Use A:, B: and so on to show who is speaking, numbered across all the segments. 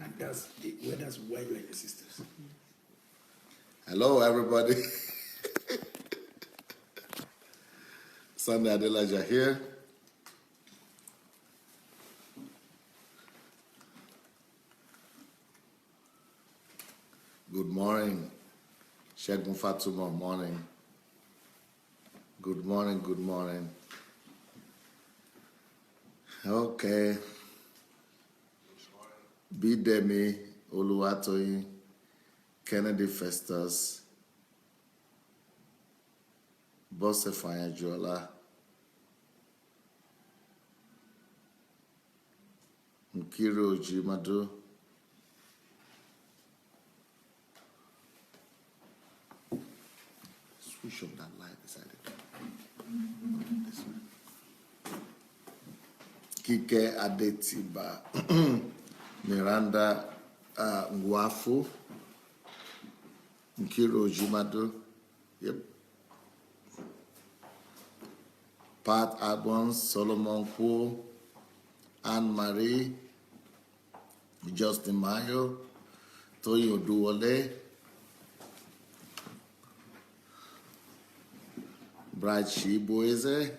A: And that's why you are your sisters.
B: Hello, everybody. Sunday Adelaja here. Good morning. Shegun Fatuma, morning. Good morning, good morning. Okay. Bidemi Oluwatoyin, Kennedy Festus, Bose Fanyajola, Nkiro Ojimadu, switch off that light beside it. This one. Kike Adetiba, Miranda Ngwafu, Nkiro Ojimadu, yep. Pat Agbons, Solomon Kwo, Anne-Marie, Justin Mayo, Toyin Oduwole, Brad Shibueze,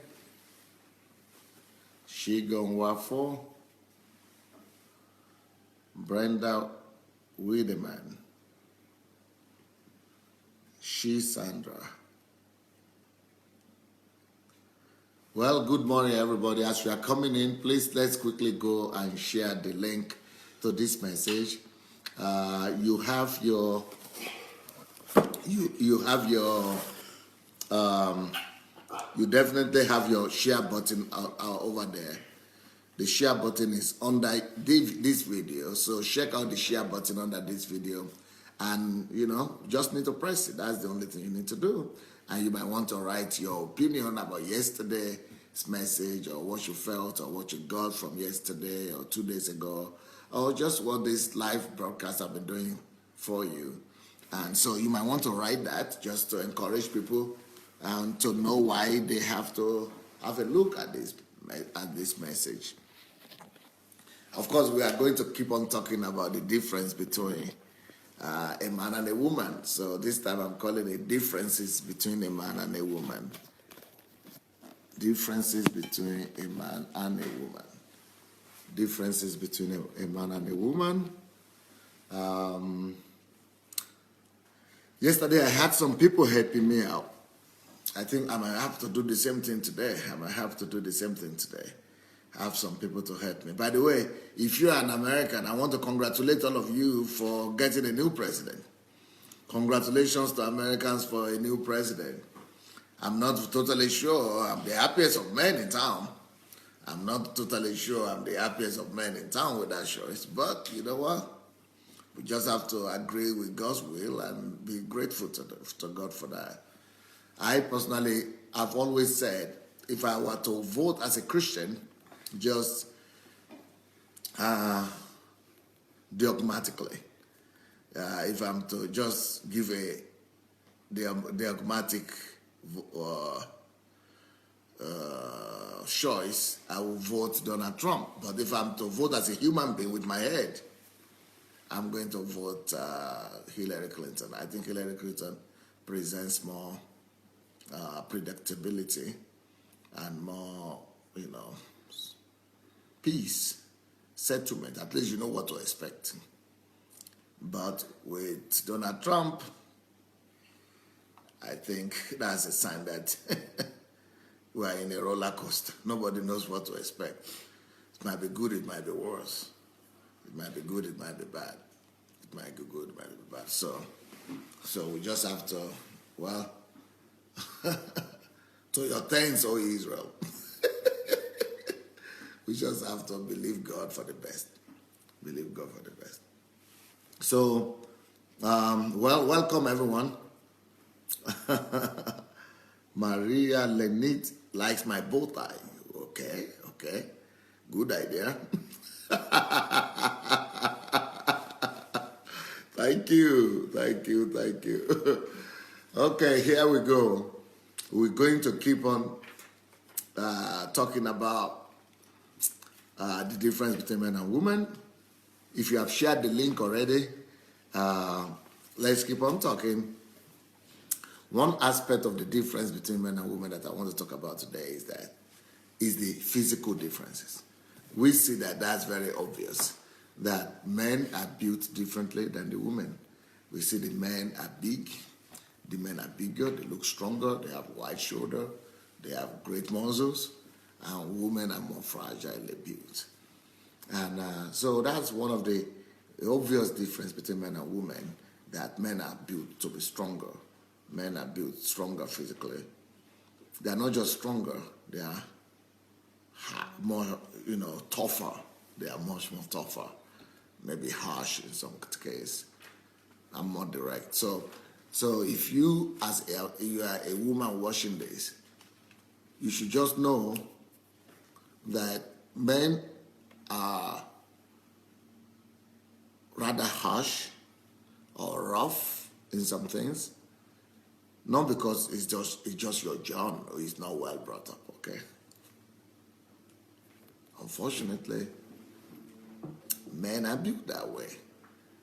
B: Shigon Wafo, Brenda Wiedemann, Sandra. Well, good morning, everybody. As we are coming in, please let's quickly go and share the link to this message. You definitely have your share button over there. The share button is under this video, so check out the share button under this video, and just need to press it. That's the only thing you need to do. And you might want to write your opinion about yesterday's message, or what you felt, or what you got from yesterday or 2 days ago, or just what this live broadcast have been doing for you. And so you might want to write that just to encourage people and to know why they have to have a look at this message. Of course, we are going to keep on talking about the difference between a man and a woman. So this time I'm calling it differences between a man and a woman. Differences between a man and a woman. Differences between a man and a woman. Yesterday I had some people helping me out. I think I might have to do the same thing today. I have some people to help me. By the way, if you are an American, I want to congratulate all of you for getting a new president. Congratulations to Americans for a new president. I'm not totally sure I'm the happiest of men in town. I'm not totally sure I'm the happiest of men in town with that choice. But you know what? We just have to agree with God's will and be grateful to God for that. I personally have always said, if I were to vote as a Christian, just dogmatically, if I'm to just give the dogmatic choice, I will vote Donald Trump. But if I'm to vote as a human being with my head, I'm going to vote Hillary Clinton. I think Hillary Clinton presents more predictability and more, peace, settlement. At least you know what to expect. But with Donald Trump, I think that's a sign that we are in a roller coaster. Nobody knows what to expect. It might be good, it might be worse. It might be good, it might be bad. It might be good, it might be bad. So we just have to, to your thanks, O Israel. We just have to believe God for the best. Believe God for the best. So, welcome everyone. Maria Lenit likes my bow tie. Okay. Good idea. Thank you. Okay, here we go. We're going to keep on talking about the difference between men and women. If you have shared the link already, let's keep on talking. One aspect of the difference between men and women that I want to talk about today is the physical differences. We see that that's very obvious, that men are built differently than the women. We see the men are big, the men are bigger, they look stronger, they have wide shoulder, they have great muscles, and women are more fragilely built. And so that's one of the obvious difference between men and women, that men are built to be stronger. Men are built stronger physically. They are not just stronger, they are more, tougher. They are much more tougher, maybe harsh in some case, and more direct. So if you you are a woman watching this, you should just know that men are rather harsh or rough in some things, not because it's just your John or he's not well brought up, okay? Unfortunately, men are built that way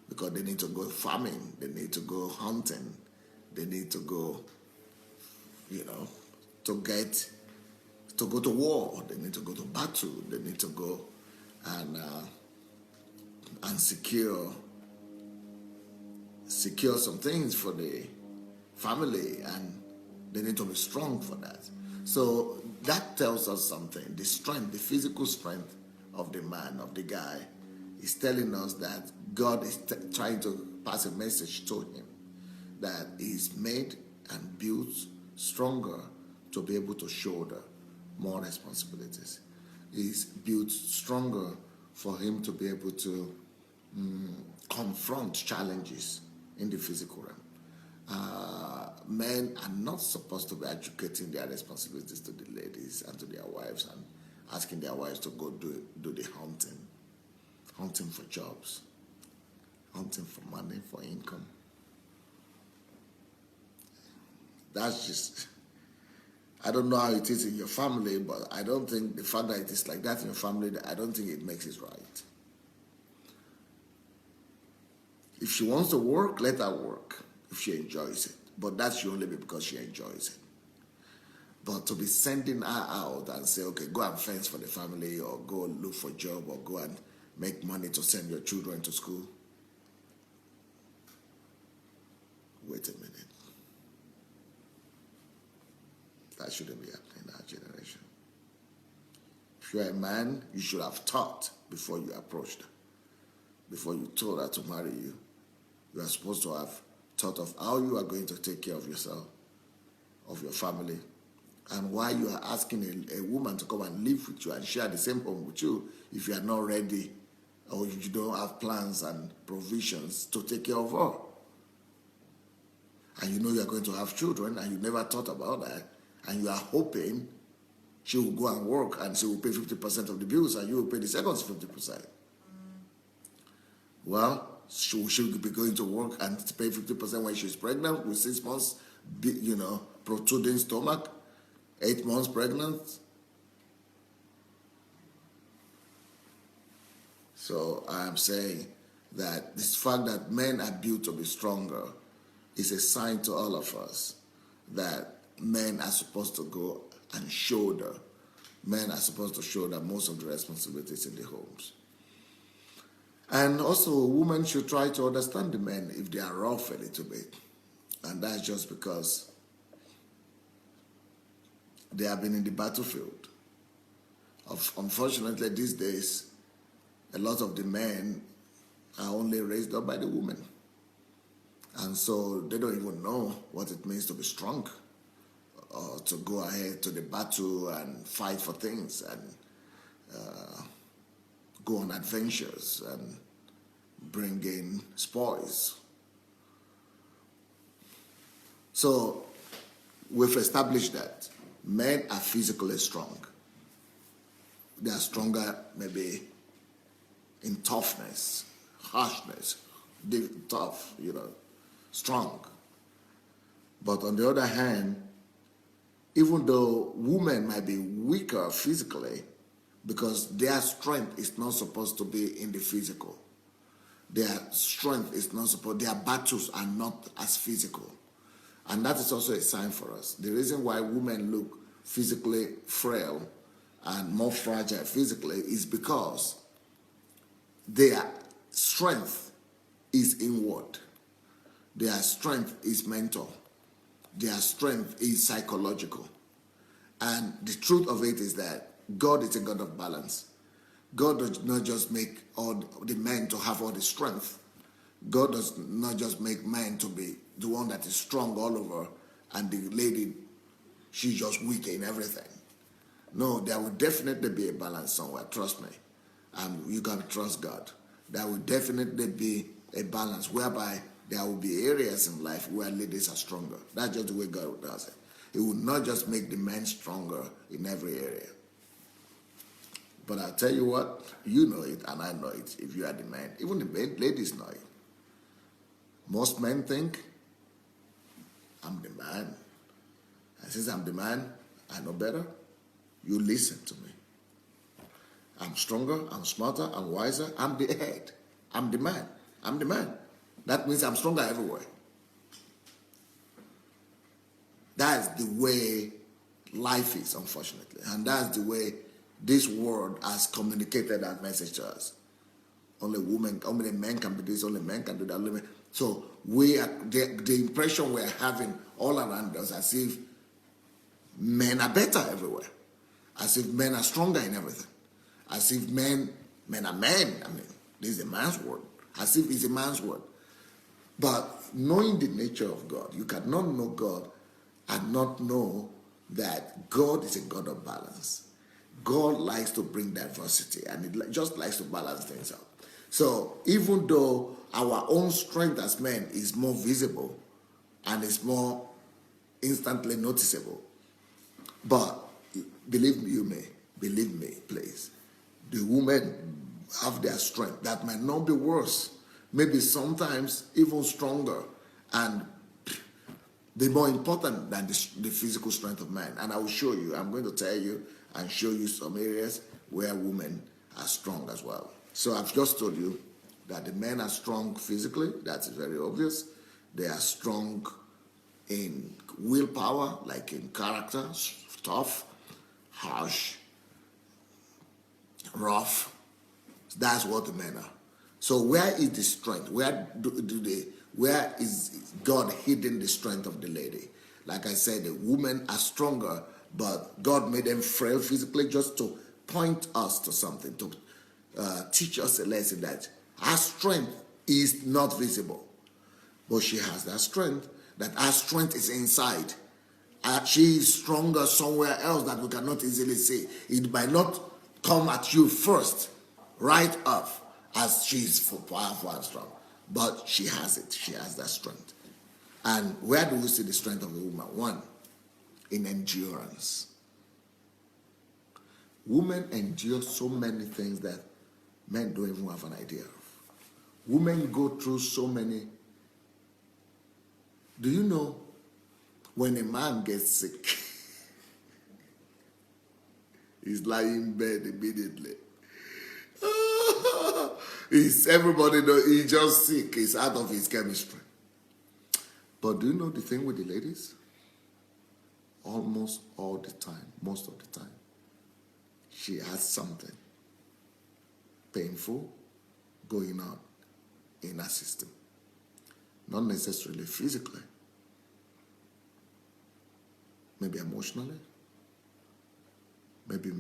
B: because they need to go farming, they need to go hunting, they need to go, to go to war, they need to go to battle, they need to go and secure some things for the family, and they need to be strong for that. So that tells us something. The strength, the physical strength of the man, of the guy, is telling us that God is trying to pass a message to him, that he's made and built stronger to be able to shoulder more responsibilities. He's built stronger for him to be able to confront challenges in the physical realm. Men are not supposed to be educating their responsibilities to the ladies and to their wives and asking their wives to go do the hunting for jobs, hunting for money, for income. That's just, I don't know how it is in your family, but I don't think the fact that it is like that in your family, I don't think it makes it right. If she wants to work, let her work if she enjoys it. But that should only be because she enjoys it. But to be sending her out and say, okay, go and fence for the family, or go look for a job, or go and make money to send your children to school. Wait a minute. That shouldn't be happening in our generation. If you're a man, you should have thought before you approached her. Before you told her to marry you, you are supposed to have thought of how you are going to take care of yourself, of your family, and why you are asking a woman to come and live with you and share the same home with you if you are not ready or you don't have plans and provisions to take care of her. And you know you are going to have children and you never thought about that, and you are hoping she will go and work and she will pay 50% of the bills and you will pay the second 50%. Well, she will be going to work and pay 50% when she's pregnant with 6 months, protruding stomach, 8 months pregnant. So I'm saying that this fact that men are built to be stronger is a sign to all of us that men are supposed to go and shoulder. Men are supposed to shoulder most of the responsibilities in the homes. And also, women should try to understand the men if they are rough a little bit. And that's just because they have been in the battlefield. Unfortunately, these days, a lot of the men are only raised up by the women. And so they don't even know what it means to be strong, or to go ahead to the battle and fight for things and go on adventures and bring in spoils. So we've established that men are physically strong. They are stronger maybe in toughness, harshness, tough, strong. But on the other hand, even though women might be weaker physically, because their strength is not supposed to be in the physical. Their strength is not support. Their battles are not as physical. And that is also a sign for us. The reason why women look physically frail and more fragile physically is because their strength is inward. Their strength is mental. Their strength is psychological. And the truth of it is that God is a God of balance. God does not just make all the men to have all the strength. God does not just make men to be the one that is strong all over and the lady, she's just weak in everything. No, there will definitely be a balance somewhere, trust me. And you can trust God. There will definitely be a balance whereby there will be areas in life where ladies are stronger. That's just the way God does it. He will not just make the men stronger in every area. But I'll tell you what, you know it and I know it if you are the man. Even the ladies know it. Most men think, I'm the man. And since I'm the man, I know better. You listen to me. I'm stronger, I'm smarter, I'm wiser, I'm the head. I'm the man. I'm the man. That means I'm stronger everywhere. That's the way life is, unfortunately. And that's the way this world has communicated that message to us. Only men can be this, only men can do that. Only men. So we are the impression we're having all around us as if men are better everywhere. As if men are stronger in everything. As if men are men. I mean, this is a man's word. As if it's a man's word. But knowing the nature of God, you cannot know God and not know that God is a God of balance. God likes to bring diversity and it just likes to balance things out. So even though our own strength as men is more visible and is more instantly noticeable, but believe me, please, the women have their strength that might not be worse, maybe sometimes even stronger and they're more important than the physical strength of man. And I will show you, I'm going to tell you and show you some areas where women are strong as well. So I've just told you that the men are strong physically, that's very obvious. They are strong in willpower, like in character, tough, harsh, rough. That's what the men are. So where is the strength? Where is God hidden the strength of the lady? Like I said, the women are stronger, but God made them frail physically just to point us to something, to teach us a lesson that our strength is not visible. But she has that strength, that our strength is inside. She is stronger somewhere else that we cannot easily see. It might not come at you first, right up, as she is powerful and strong. But she has it. She has that strength. And where do we see the strength of a woman? One, in endurance. Women endure so many things that men don't even have an idea of. Women go through so many. Do you know when a man gets sick, he's lying in bed immediately? Everybody knows he's just sick. He's out of his chemistry. But do you know the thing with the ladies? Almost all the time, most of the time, she has something painful going on in her system. Not necessarily physically. Maybe emotionally. Maybe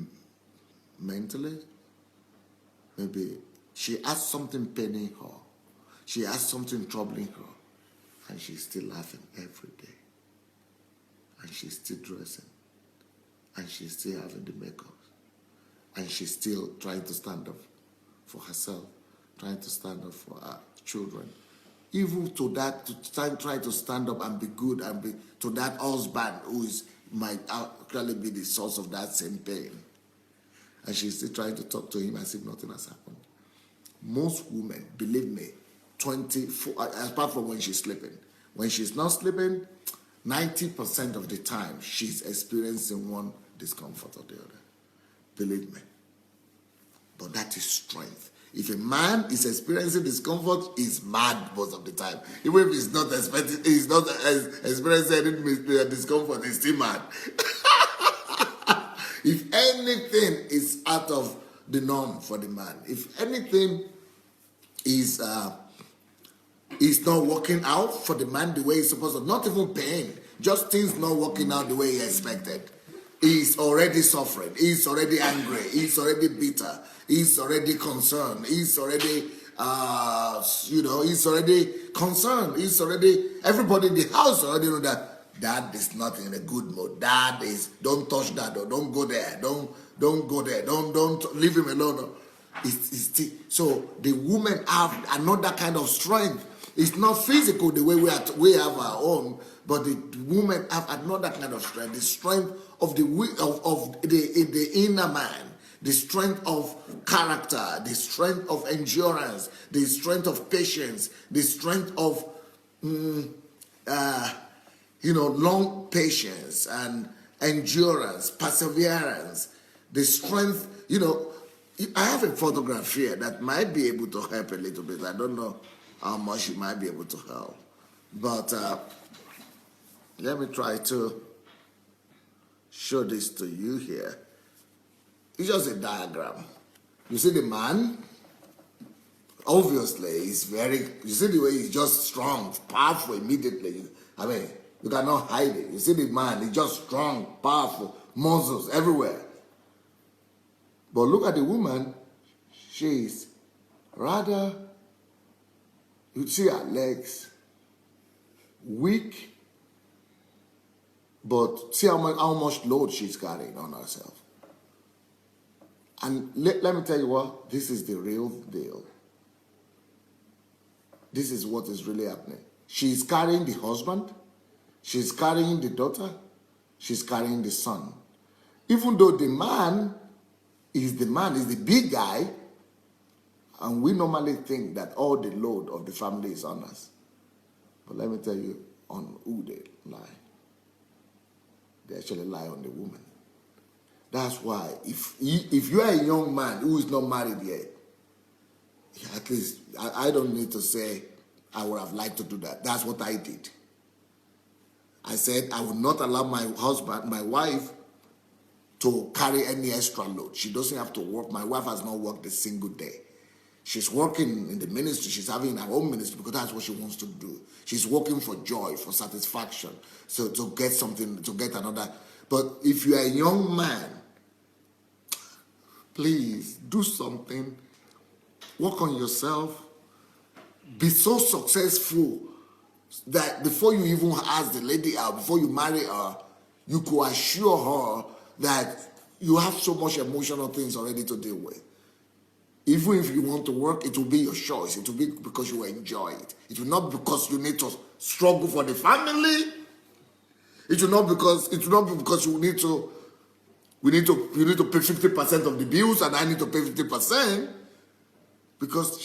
B: mentally. Maybe she has something paining her. She has something troubling her. And she's still laughing every day. And she's still dressing. And she's still having the makeup. And she's still trying to stand up for herself. Trying to stand up for her children. Even to that, try to stand up and be good and be to that husband who might actually be the source of that same pain. And she's still trying to talk to him as if nothing has happened. Most women, believe me, 24, apart from when she's sleeping. When she's not sleeping, 90% of the time, she's experiencing one discomfort or the other. Believe me. But that is strength. If a man is experiencing discomfort, he's mad most of the time. Even if he's not experiencing any discomfort, he's still mad. If anything is out of the norm for the man, if anything is not working out for the man the way he's supposed to, not even pain, just things not working out the way he expected, he's already suffering, he's already angry, he's already bitter, he's already concerned, he's already he's already concerned, he's already, everybody in the house already know that dad is not in a good mood. Dad is, don't touch that, or don't go there, don't go there, don't leave him alone. So the women have another kind of strength. It's not physical the way we have our own, but the women have another kind of strength. The strength of the inner man, the strength of character, the strength of endurance, the strength of patience, the strength of long patience and endurance, perseverance, the strength. I have a photograph here that might be able to help a little bit. I don't know how much it might be able to help, but let me try to show this to you here. It's just a diagram. You see the man? Obviously, you see the way he's just strong, powerful immediately. You cannot hide it. You see the man, he's just strong, powerful, muscles everywhere. But look at the woman, she's rather, you see her legs, weak, but see how much load she's carrying on herself. And let me tell you what, this is the real deal. This is what is really happening. She's carrying the husband, she's carrying the daughter, she's carrying the son. Even though the man is the big guy, and we normally think that all the load of the family is on us. But let me tell you on who they lie. They actually lie on the woman. That's why if you are a young man who is not married yet, at least I don't need to say I would have liked to do that. That's what I did. I said I would not allow my wife to carry any extra load. She doesn't have to work. My wife has not worked a single day. She's working in the ministry. She's having her own ministry because that's what she wants to do. She's working for joy, for satisfaction, so to get something, to get another. But if you're a young man, please do something. Work on yourself. Be so successful that before you even ask the lady out, before you marry her, you could assure her that you have so much emotional things already to deal with. Even if you want to work, it will be your choice. It will be because you enjoy it. It will not because you need to struggle for the family. It will not be because you need to pay 50% of the bills and I need to pay 50%. Because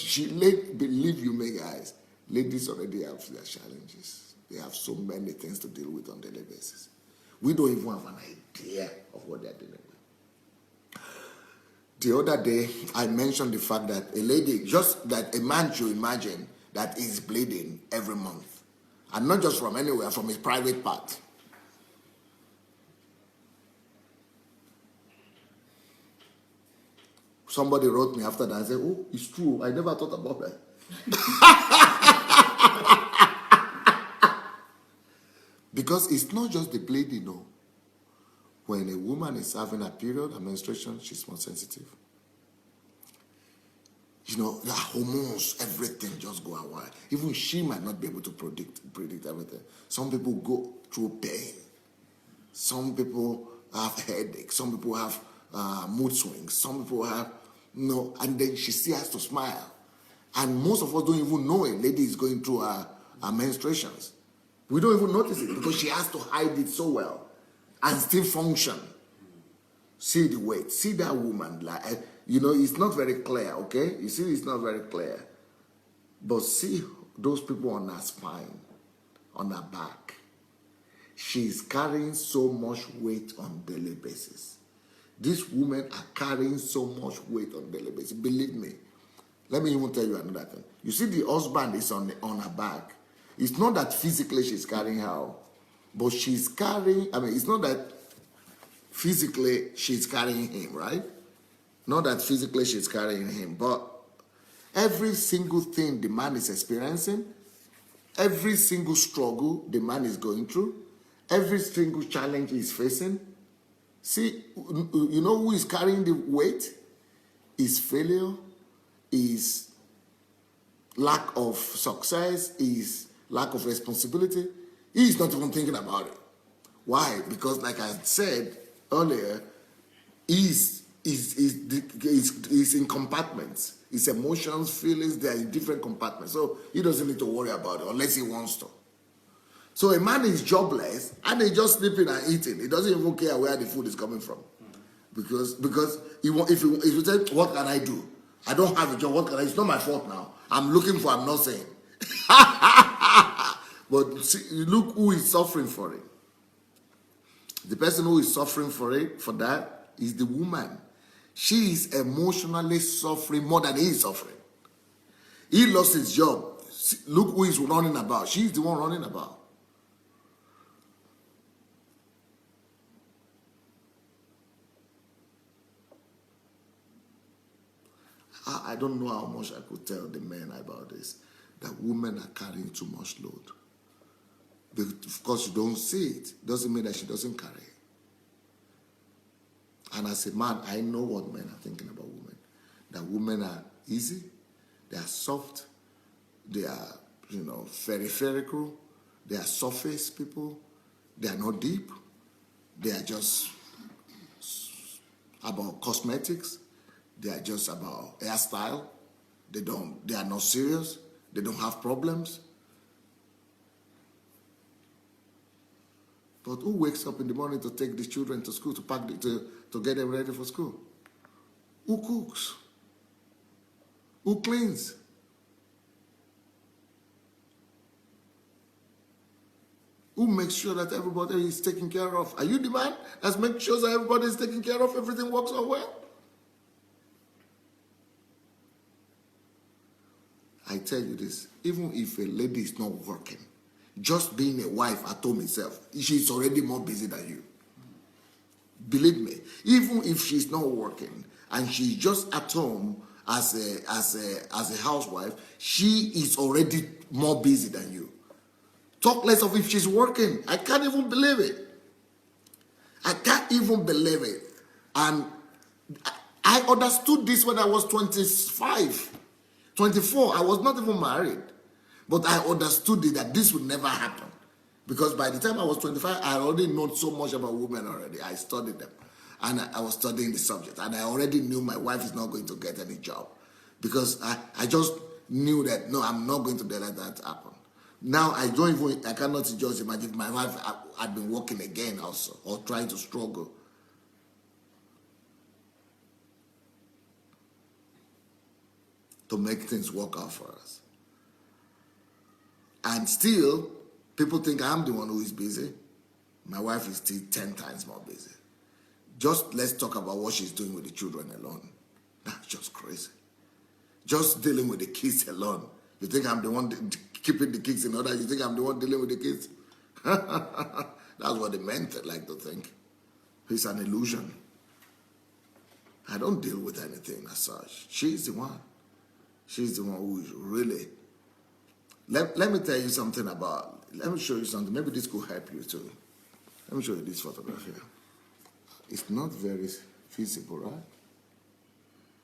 B: believe you me, guys, ladies already have their challenges. They have so many things to deal with on a daily basis. We don't even have an idea of what they're dealing with. The other day, I mentioned the fact that a man should imagine that he's bleeding every month. And not just from anywhere, from his private part. Somebody wrote me after that and said, oh, it's true. I never thought about that. Because it's not just the bleeding, no. When a woman is having a period, a menstruation, she's more sensitive. The hormones, everything just go away. Even she might not be able to predict everything. Some people go through pain. Some people have headaches. Some people have mood swings. Some people have, and then she still has to smile. And most of us don't even know a lady is going through her menstruations. We don't even notice it because she has to hide it so well and still function. See the weight. See that woman. It's not very clear, okay? You see, it's not very clear. But see those people on her spine, on her back. She's carrying so much weight on a daily basis. These women are carrying so much weight on a daily basis. Believe me, Let me even tell you another thing. You see, the husband is on her back. It's not that physically she's carrying her, but she's carrying. I mean, it's not that physically she's carrying him, right? Not that physically she's carrying him, but every single thing the man is experiencing, every single struggle the man is going through, every single challenge he's facing. See, you know who is carrying the weight? Is failure, is lack of success, is lack of responsibility. He's not even thinking about it. Why? Because, like I said earlier, he's in compartments. His emotions, feelings, they are in different compartments. So he doesn't need to worry about it unless he wants to. So a man is jobless and he's just sleeping and eating. He doesn't even care where the food is coming from. Because if you say, what can I do? I don't have a job. What can I do? It's not my fault now. I'm looking for, I'm not saying. But see, look who is suffering for it. The person who is suffering for that is the woman. She is emotionally suffering more than he is suffering. He lost his job. Look who is running about. She's the one running about. I don't know how much I could tell the men about this. That women are carrying too much load. But of course, you don't see it. Doesn't mean that she doesn't carry it. And as a man, I know what men are thinking about women. That women are easy, they are soft, they are, peripheral, they are surface people, they are not deep, they are just about cosmetics, they are just about hairstyle, they are not serious, they don't have problems. But who wakes up in the morning to take the children to school, to get them ready for school? Who cooks? Who cleans? Who makes sure that everybody is taken care of? Are you the man that makes sure that everybody is taken care of, everything works out well? I tell you this, even if a lady is not working, just being a wife at home itself, she's already more busy than you. Believe me, even if she's not working and she's just at home as a housewife, she is already more busy than you. Talk less of if she's working. I can't even believe it. I can't even believe it. And I understood this when I was 25, 24. I was not even married. But I understood it that this would never happen. Because by the time I was 25, I already know so much about women already. I studied them. And I was studying the subject. And I already knew my wife is not going to get any job. Because I just knew that, no, I'm not going to let that happen. Now, I cannot just imagine if my wife had been working again also, or trying to struggle. To make things work out for us. And still, people think I'm the one who is busy. My wife is still 10 times more busy. Just let's talk about what she's doing with the children alone. That's just crazy. Just dealing with the kids alone. You think I'm the one keeping the kids in order? You think I'm the one dealing with the kids? That's what the men like to think. It's an illusion. I don't deal with anything as such. She's the one. She's the one who is really... Let me tell you something let me show you something. Maybe this could help you too. Let me show you this photograph here. It's not very visible, right?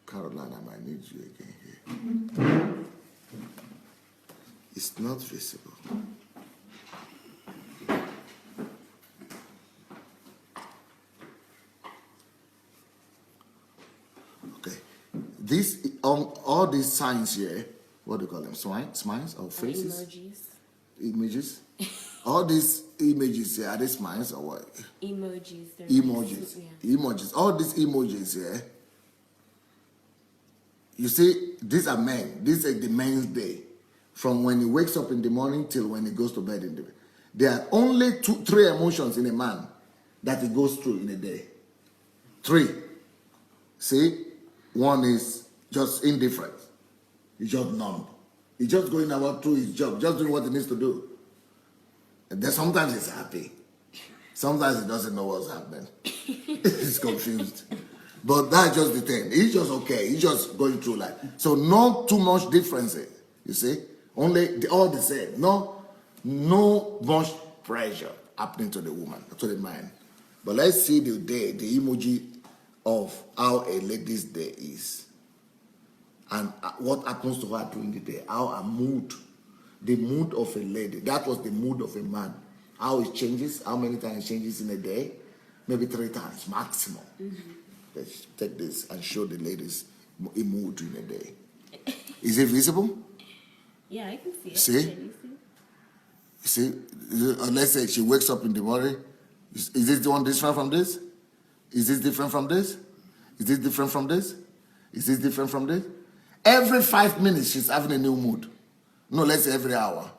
B: Caroline, I might need you again here. It's not visible. Okay. All these signs here, what do you call them? Smiles or faces? Images. All these images here, are they smiles or what?
C: Emojis.
B: Emojis. Yeah. Emojis. All these emojis here. You see, these are men. This is the men's day. From when he wakes up in the morning till when he goes to bed in the day. There are only 3 emotions in a man that he goes through in a day. 3. See? One is just indifference. He's just numb. He's just going about through his job, just doing what he needs to do. And then sometimes he's happy. Sometimes he doesn't know what's happening. He's confused. But that's just the thing. He's just okay. He's just going through life. So not too much difference. You see? All the same. No much pressure happening to the woman, to the man. But let's see the emoji of how a lady's day is. And what happens to her during the day. How her mood. The mood of a lady. That was the mood of a man. How it changes. How many times it changes in a day. Maybe 3 times maximum. Mm-hmm. Let's take this and show the ladies a mood in a day. Is it visible?
C: Yeah, I can see it.
B: See? See? Let's say she wakes up in the morning. Is this the one different from this? Is this different from this? Is this different from this? Is this different from this? Every 5 minutes she's having a new mood. No, let's say every hour.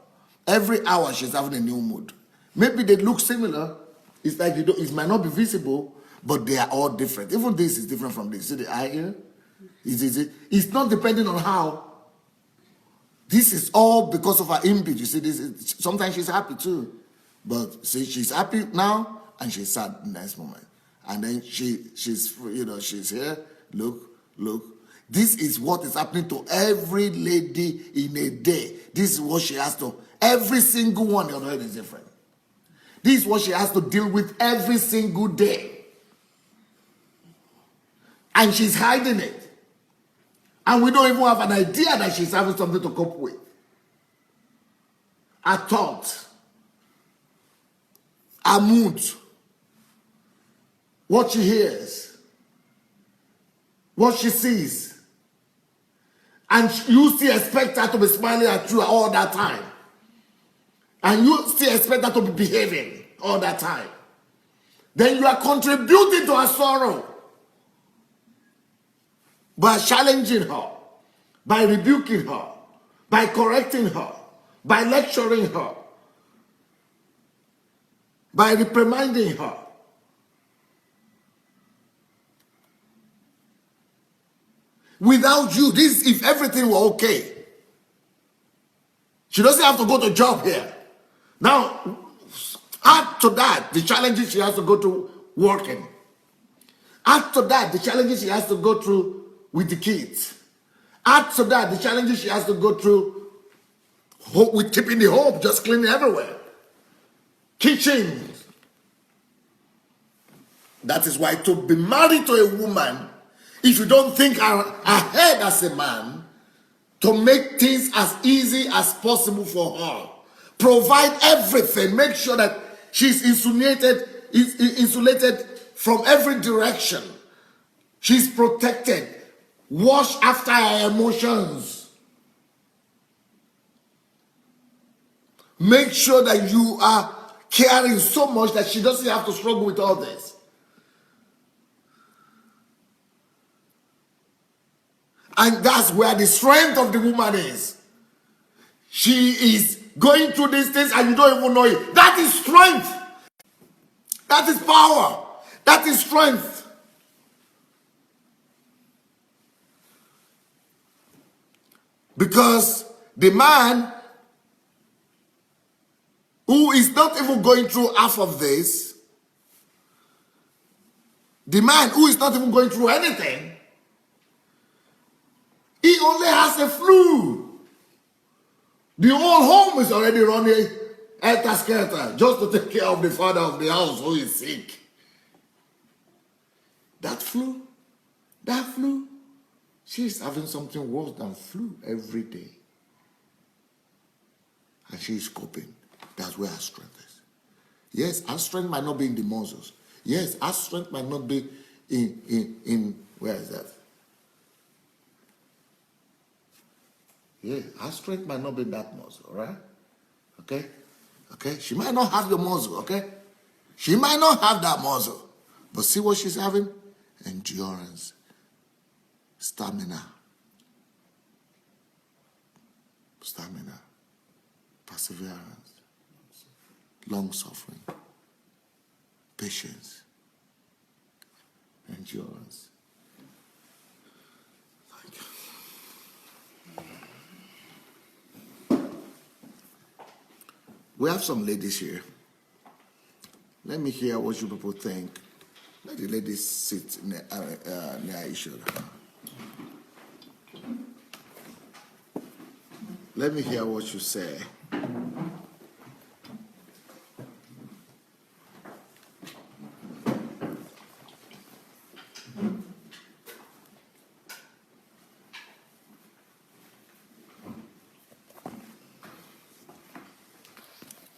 B: Every hour she's having a new mood. Maybe they look similar. It's like it might not be visible, but they are all different. Even this is different from this. See the eye here? It's not depending on how. This is all because of her input. You see, sometimes she's happy too. But see, she's happy now and she's sad in the next moment. And then she's here. Look. This is what is happening to every lady in a day. This is what she has to. Every single one of them is different. This is what she has to deal with every single day. And she's hiding it. And we don't even have an idea that she's having something to cope with. Her thoughts, her mood, what she hears, what she sees. And you still expect her to be smiling at you all that time. And you still expect her to be behaving all that time. Then you are contributing to her sorrow. By challenging her, by rebuking her, by correcting her, by lecturing her, by reprimanding her. Without you, if everything were okay, she doesn't have to go to job here. Now, add to that the challenges she has to go to working. Add to that the challenges she has to go through with the kids. Add to that the challenges she has to go through with keeping the home just cleaning everywhere. Kitchen. That is why to be married to a woman, if you don't think ahead as a man, to make things as easy as possible for her. Provide everything. Make sure that she's insulated from every direction. She's protected. Wash after her emotions. Make sure that you are caring so much that she doesn't have to struggle with all this. And that's where the strength of the woman is. She is going through these things and you don't even know it. That is strength. That is power. That is strength. Because the man who is not even going through half of this, the man who is not even going through anything, he only has a flu. The whole home is already running helter-skelter just to take care of the father of the house who is sick. That flu, she's having something worse than flu every day. And she's coping. That's where her strength is. Yes, our strength might not be in the muscles. Yes, our strength might not be in where is that? Yeah, our strength might not be in that muscle, right? Okay? She might not have your muscle, okay? She might not have that muscle. But see what she's having? Endurance. Stamina. Perseverance. Long suffering. Patience. Endurance. Thank you. We have some ladies here. Let me hear what you people think. Let the ladies sit near each other. Let me hear what you say.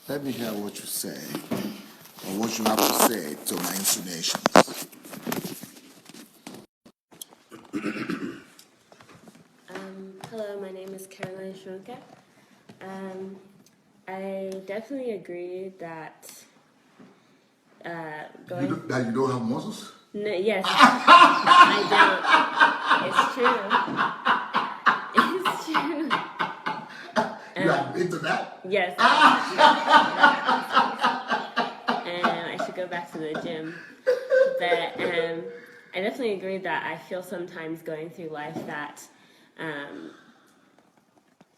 B: Let me hear what you say, or what you have to say to my insinuations.
C: Hello, my name is Caroline Schronke. I definitely agree that going.
B: That you don't have muscles?
C: No, yes, I don't. It's true. It's true.
B: You admit to that?
C: Yes. And I should go back to the gym. But I definitely agree that I feel sometimes going through life that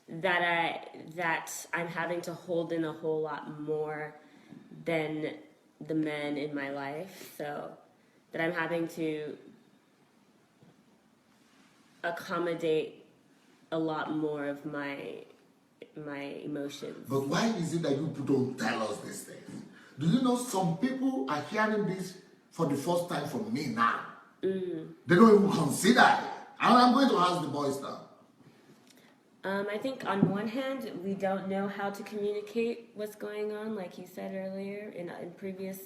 C: that I'm having to hold in a whole lot more than the men in my life. So that I'm having to accommodate a lot more of my emotions.
B: But why is it that you people don't tell us these things? Do you know some people are hearing this for the first time from me now? Mm-hmm. They don't even consider it. And I'm going to ask the boys now.
C: I think on one hand, we don't know how to communicate what's going on, like you said earlier in previous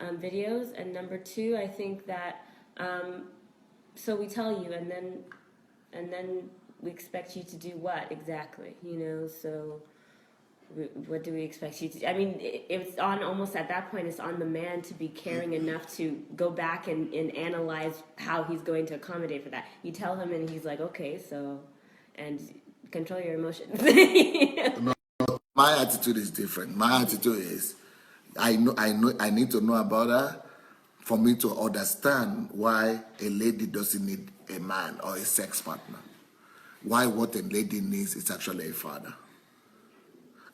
C: videos. And number two, I think that so we tell you, and then we expect you to do what exactly? You know, so what do we expect you to do? I mean, it's on almost at that point, it's on the man to be caring enough to go back and analyze how he's going to accommodate for that. You tell him, and he's like, okay, so, and control your emotions.
B: No, my attitude is different. My attitude is, I need to know about her for me to understand why a lady doesn't need a man or a sex partner. Why what a lady needs is actually a father.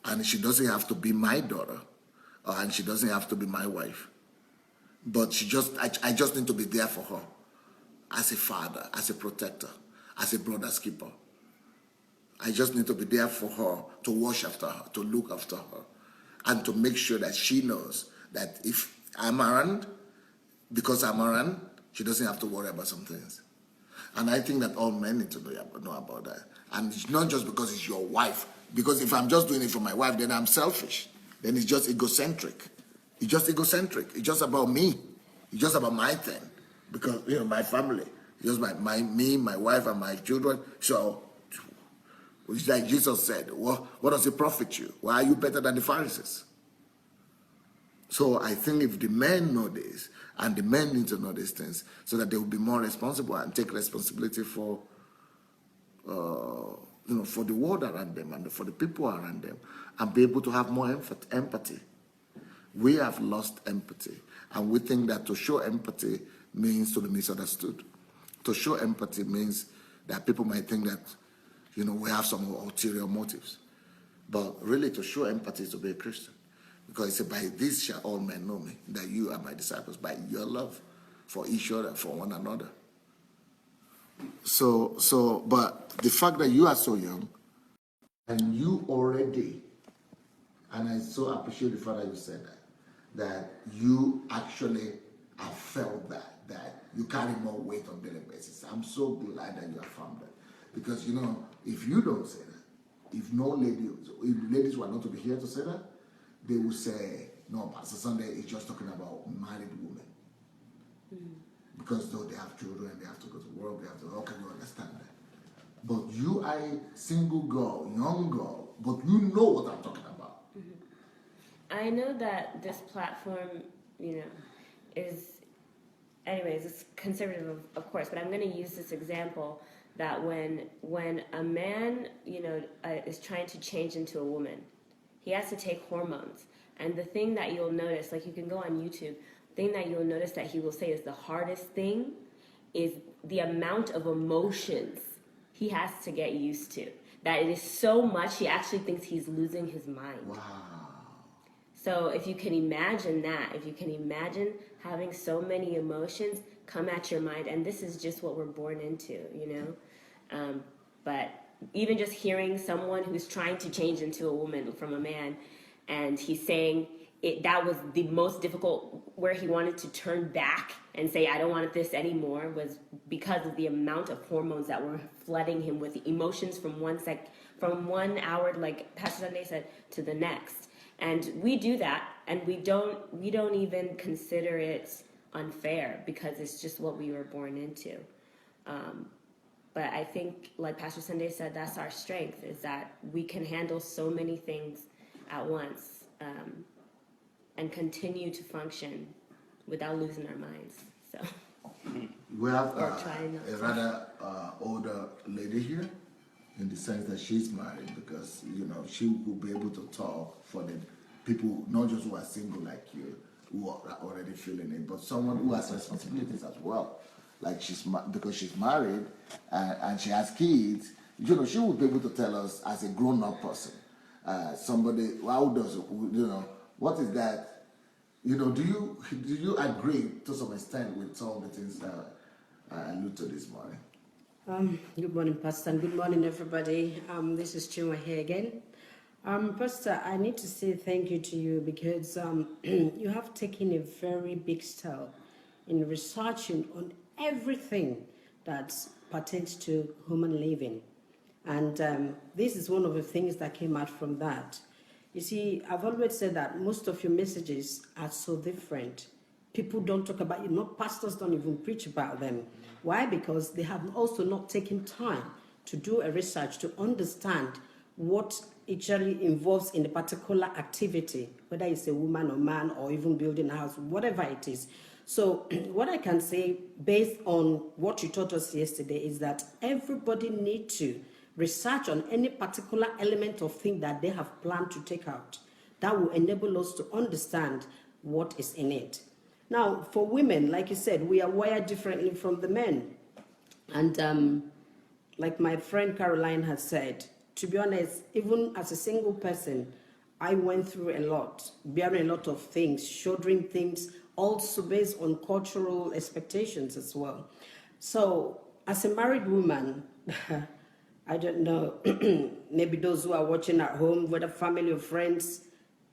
B: And she doesn't have to be my daughter, and she doesn't have to be my wife. But I just need to be there for her as a father, as a protector, as a brother's keeper. I just need to be there for her, to watch after her, to look after her, and to make sure that she knows that if I'm around, because I'm around, she doesn't have to worry about some things. And I think that all men need to know about that. And it's not just because it's your wife. Because if I'm just doing it for my wife, then I'm selfish. Then it's just egocentric. It's just egocentric. It's just about me. It's just about my thing. Because, you know, my family. It's just me, my wife, and my children. So, it's like Jesus said, what does it profit you? Why are you better than the Pharisees? So I think if the men know this, and the men need to know these things, so that they will be more responsible and take responsibility for, for the world around them and for the people around them, and be able to have more empathy. We have lost empathy, and we think that to show empathy means to be misunderstood. To show empathy means that people might think that, we have some ulterior motives. But really, to show empathy is to be a Christian. Because it said, by this shall all men know me, that you are my disciples, by your love for each other, for one another. But the fact that you are so young, and you already, and I so appreciate the fact that you said that you actually have felt that you carry more weight on a daily basis. I'm so glad that you have found that. Because, if you don't say that, if ladies were not to be here to say that, they will say, no, Pastor Sunday is just talking about married women. Because though they have children, they have to go to work, they have to, okay, you understand that. But you are a single girl, young girl, but you know what I'm talking about.
C: I know that this platform, is, anyways, it's conservative, of course, but I'm going to use this example that when a man, is trying to change into a woman, he has to take hormones. And the thing that you'll notice, like you can go on YouTube, the thing that you'll notice that he will say is the hardest thing is the amount of emotions he has to get used to. That it is so much, he actually thinks he's losing his mind.
B: Wow.
C: So if you can imagine that, if you can imagine having so many emotions come at your mind, and this is just what we're born into, but even just hearing someone who's trying to change into a woman from a man, and he's saying that was the most difficult, where he wanted to turn back and say, I don't want this anymore, was because of the amount of hormones that were flooding him with emotions from 1 hour, like Pastor Sunday said, to the next. And we do that, and we don't even consider it unfair, because it's just what we were born into. But I think, like Pastor Sunday said, that's our strength, is that we can handle so many things at once, and continue to function without losing our minds. So
B: We have
C: trying not
B: a
C: to.
B: rather older lady here, in the sense that she's married, because she will be able to talk for the people, not just who are single like you, who are already feeling it, but someone who has responsibilities as well. Like because she's married and she has kids, she will be able to tell us as a grown-up person, somebody how does what is that? Do you agree to some extent with some of the things that I allude to this morning?
D: Good morning, Pastor, and good morning, everybody. This is Chinua here again. Pastor, I need to say thank you to you, because you have taken a very big step in researching on everything that pertains to human living. And this is one of the things that came out from that. You see, I've always said that most of your messages are so different. People don't talk about you, not pastors don't even preach about them. Why? Because they have also not taken time to do a research to understand what actually involves in a particular activity, whether it's a woman or man or even building a house, whatever it is. So what I can say based on what you taught us yesterday is that everybody needs to research on any particular element of thing that they have planned to take out. That will enable us to understand what is in it. Now, for women, like you said, we are wired differently from the men. And like my friend Caroline has said, to be honest, even as a single person, I went through a lot, bearing a lot of things, shouldering things, also based on cultural expectations as well. So, as a married woman, I don't know, maybe those who are watching at home, whether family or friends,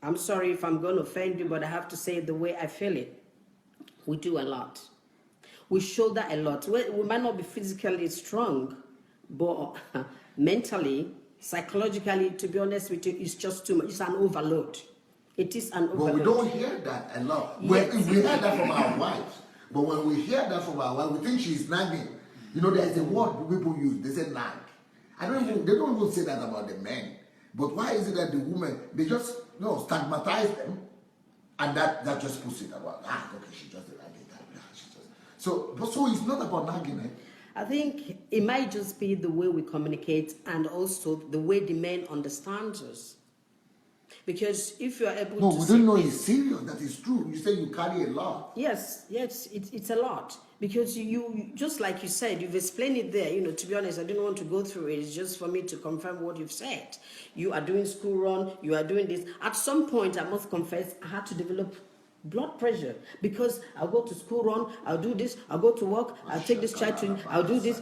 D: I'm sorry if I'm going to offend you, but I have to say it the way I feel it. We do a lot. We shoulder a lot. We might not be physically strong, but mentally, psychologically, to be honest with you, it's just too much. It's an overload. It is an overload.
B: But we don't hear that a lot.
D: Yes.
B: We hear that from our wives. But when we hear that from our wives, we think she's nagging. There's a word people use. They say nag. They don't even say that about the men. But why is it that the women, they just stigmatize them, and that just puts it about, okay, she just did that. So it's not about nagging, eh?
D: I think it might just be the way we communicate, and also the way the men understand us. Because if you are able to...
B: No, we don't know it's serious. That is true. You say you carry a lot.
D: Yes, it's a lot. Because you just like you said, you've explained it there. To be honest, I didn't want to go through it. It's just for me to confirm what you've said. You are doing school run. You are doing this. At some point, I must confess, I had to develop blood pressure, because I'll go to school run, I'll do this, I'll go to work, I'll take this child to, I'll do this,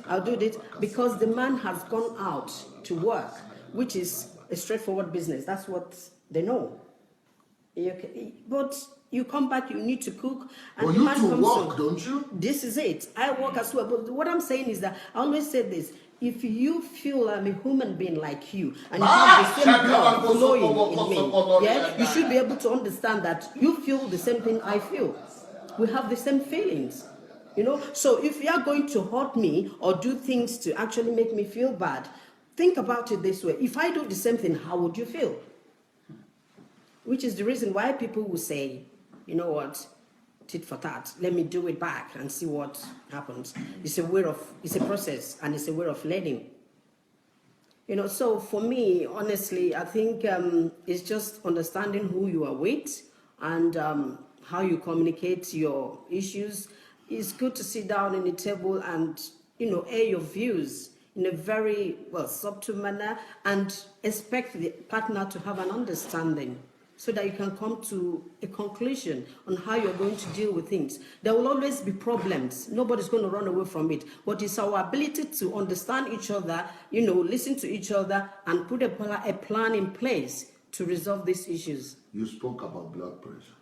D: because the man has gone out to work, which is a straightforward business. That's what they know. But you come back, you need to cook, and
B: Well,
D: the
B: you
D: man
B: two
D: comes
B: work,
D: home.
B: don't you?
D: This is it. I work as well. But what I'm saying is that I always say this: if you feel I'm a human being like you, and you have the same blood flowing in me, you should be able to understand that you feel the same thing I feel. We have the same feelings. So if you are going to hurt me or do things to actually make me feel bad, think about it this way: if I do the same thing, how would you feel? Which is the reason why people will say, you know what, tit for tat, let me do it back and see what happens. It's a process, and it's a way of learning. So for me, honestly, I think it's just understanding who you are with, and how you communicate your issues. It's good to sit down in the table and, air your views in a very, subtle manner, and expect the partner to have an understanding. so that you can come to a conclusion on how you're going to deal with things. There will always be problems. Nobody's going to run away from it. But it's our ability to understand each other, listen to each other, and put a plan in place to resolve these issues.
B: You spoke about blood pressure.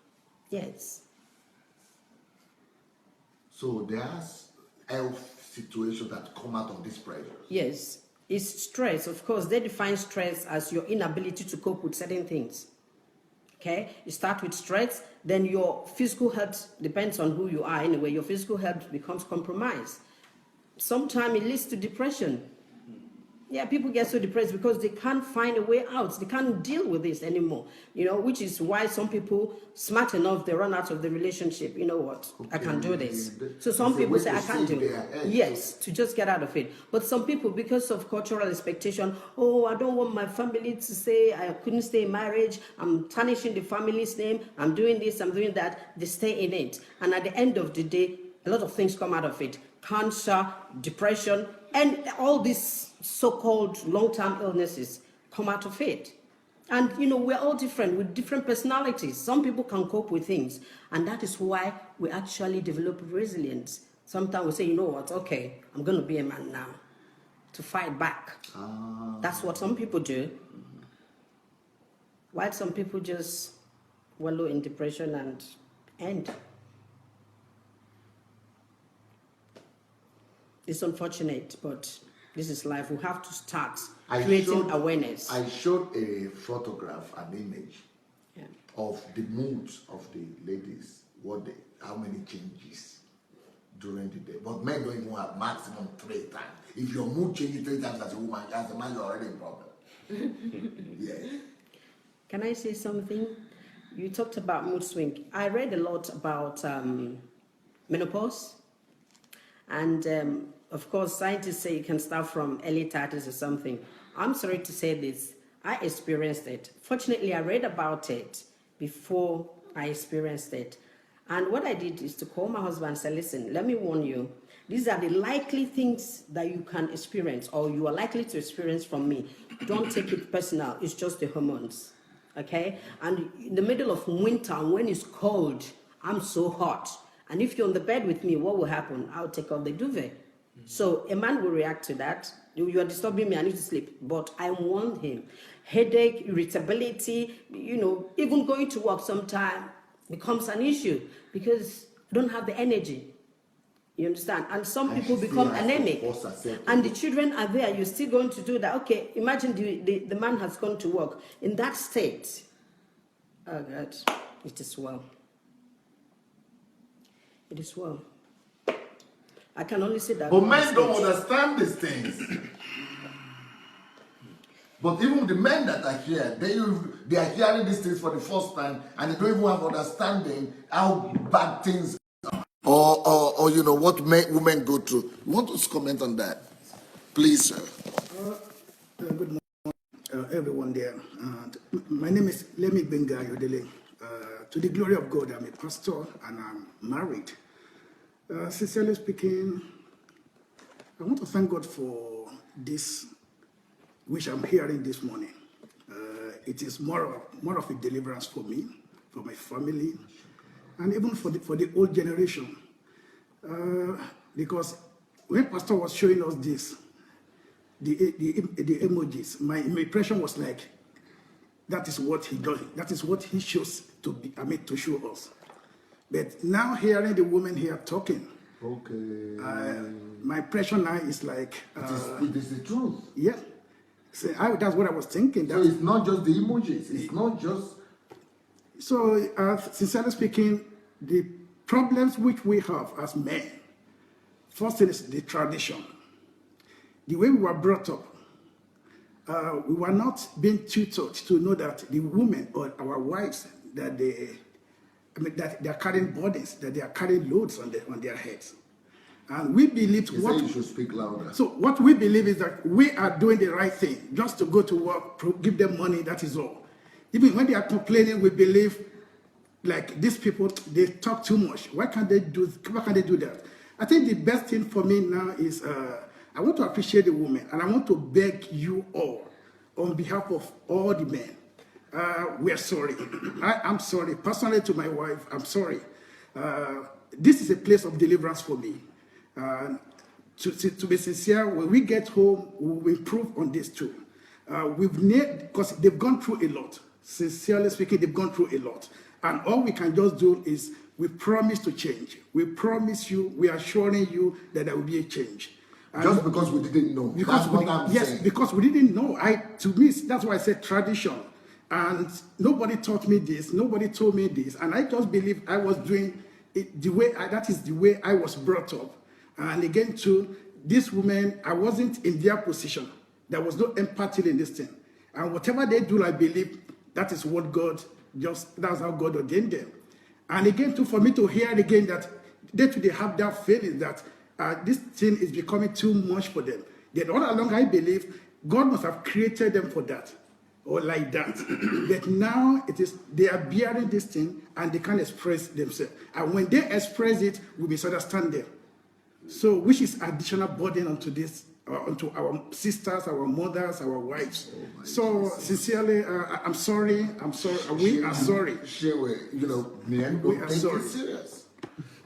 D: Yes.
B: So there's health situations that come out of this pressure.
D: Yes. It's stress. Of course, they define stress as your inability to cope with certain things. Okay, you start with stress, then your physical health depends on who you are anyway. Your physical health becomes compromised. Sometimes it leads to depression. Yeah, people get so depressed because they can't find a way out. They can't deal with this anymore, which is why some people, smart enough, they run out of the relationship. You know what? Okay. I can do this. So some people say, I can't do it. Yes, to just get out of it. But some people, because of cultural expectation, I don't want my family to say I couldn't stay in marriage. I'm tarnishing the family's name. I'm doing this, I'm doing that. They stay in it. And at the end of the day, a lot of things come out of it. Cancer, depression, and all these so-called long-term illnesses come out of it. And, we're all different with different personalities. Some people can cope with things. And that is why we actually develop resilience. Sometimes we say, you know what, okay, I'm going to be a man now to fight back. That's what some people do. While some people just wallow in depression and end. It's unfortunate, but this is life. We have to start creating awareness.
B: I showed a photograph, an image of the moods of the ladies, how many changes during the day. But men don't even have maximum 3 times. If your mood changes 3 times as a woman, as a man, you're already in problem. Yes.
D: Can I say something? You talked about mood swing. I read a lot about menopause. And of course, scientists say you can start from early 30s or something. I'm sorry to say this. I experienced it. Fortunately, I read about it before I experienced it. And what I did is to call my husband and say, listen, let me warn you. These are the likely things that you can experience or you are likely to experience from me. Don't take it personal. It's just the hormones. Okay? And in the middle of winter, when it's cold, I'm so hot. And if you're on the bed with me, what will happen? I'll take off the duvet. So a man will react to that. You are disturbing me, I need to sleep. But I warned him. Headache, irritability, even going to work sometime becomes an issue because I don't have the energy. You understand? And some people become anemic. And the children are there. You're still going to do that. Okay, imagine the man has gone to work. In that state, oh God, it is well. It is well. I can only say that.
B: But men don't understand these things. But even the men that are here, they are hearing these things for the first time and they don't even have understanding how bad things are. Or what women go through. You want to comment on that? Please, sir.
A: Good morning, everyone there. My name is Lemi Benga Yodele. To the glory of God, I'm a pastor and I'm married. Sincerely speaking, I want to thank God for this, which I'm hearing this morning. It is more of a deliverance for me, for my family, and even for the old generation. Because when Pastor was showing us this, the emojis, my impression was like, that is what he does. That is what he shows to show us. But now hearing the woman here talking, my impression now is like...
B: it is the truth.
A: Yeah. So that's what I was thinking.
B: So it's not just the emojis. It's not just...
A: So, sincerely speaking, the problems which we have as men, first thing is the tradition. The way we were brought up, we were not being tutored to know that the women or our wives, that they are carrying burdens, that they are carrying loads on their heads. And we believed
B: you should speak louder.
A: So what we believe is that we are doing the right thing, just to go to work, give them money, that is all. Even when they are complaining, we believe, like these people, they talk too much. Why can't they do that? I think the best thing for me now is, I want to appreciate the women, and I want to beg you all, on behalf of all the men, we are sorry. I'm sorry. Personally to my wife, I'm sorry. This is a place of deliverance for me. To be sincere, when we get home, we will improve on this too. Because they've gone through a lot. Sincerely speaking, they've gone through a lot. And all we can just do is we promise to change. We promise you, we are assuring you that there will be a change. And
B: just because we didn't know.
A: because
B: That's what I'm
A: yes,
B: saying.
A: because we didn't know. To me, that's why I said tradition. And nobody taught me this. Nobody told me this. And I just believe I was doing it the way, that is the way I was brought up. And again, to this woman, I wasn't in their position. There was no empathy in this thing. And whatever they do, I believe that is what that's how God ordained them. And again, too, for me to hear again that they have that feeling that this thing is becoming too much for them. Then all along, I believe God must have created them for that, or like that. But now they are bearing this thing and they can't express themselves. And when they express it, we misunderstand them. So, which is additional burden onto this, onto our sisters, our mothers, our wives. So, sincerely, I'm sorry. I'm sorry. We are sorry.
B: Men
A: We
B: don't
A: are
B: take
A: sorry.
B: this serious.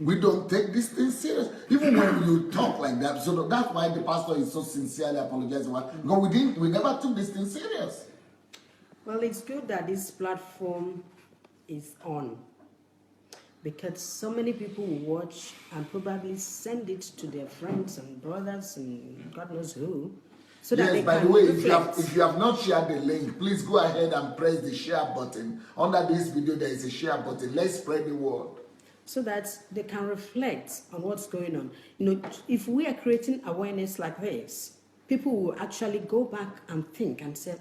B: We don't take this thing serious. Even when you talk like that. So that's why the pastor is so sincerely apologizing. Because we never took this thing serious.
D: Well, it's good that this platform is on, because so many people will watch and probably send it to their friends and brothers and God knows who, so that
B: Yes,
D: they
B: by
D: can
B: the way,
D: reflect.
B: if you have not shared the link, please go ahead and press the share button. Under this video, there is a share button. Let's spread the word.
D: So that they can reflect on what's going on. If we are creating awareness like this, people will actually go back and think and say,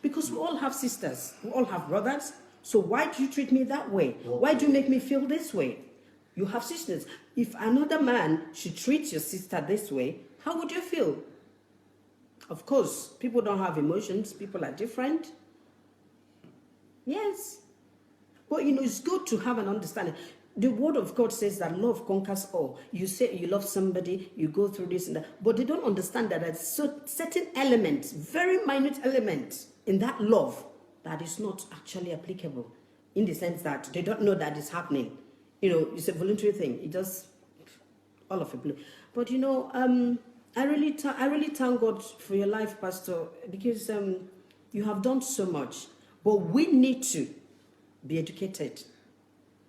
D: because we all have sisters, we all have brothers, so why do you treat me that way? Why do you make me feel this way? You have sisters. If another man should treat your sister this way, how would you feel? Of course, people don't have emotions, people are different. Yes. But it's good to have an understanding. The word of God says that love conquers all. You say you love somebody, you go through this and that, but they don't understand that there's certain elements, very minute elements in that love that is not actually applicable, in the sense that they don't know that it's happening. It's a voluntary thing. It just all of it. But I really thank God for your life, Pastor, because you have done so much. But we need to be educated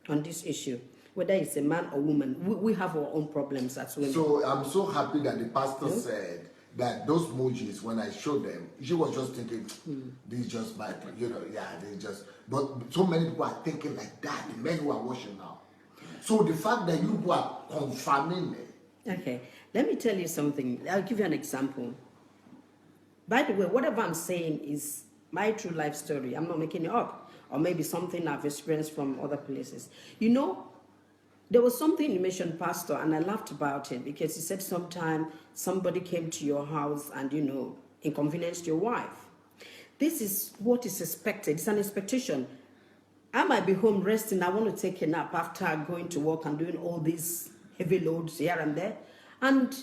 D: on this issue, whether it's a man or woman. We have our own problems as women.
B: So I'm so happy that the pastor said that those emojis, when I showed them, she was just thinking, this is just my, this just. But so many people are thinking like that, the men who are watching now. So the fact that you are confirming it.
D: Okay, let me tell you something. I'll give you an example. By the way, whatever I'm saying is my true life story. I'm not making it up. Or maybe something I've experienced from other places. There was something you mentioned, Pastor, and I laughed about it because he said sometime somebody came to your house and, inconvenienced your wife. This is what is expected. It's an expectation. I might be home resting. I want to take a nap after going to work and doing all these heavy loads here and there. And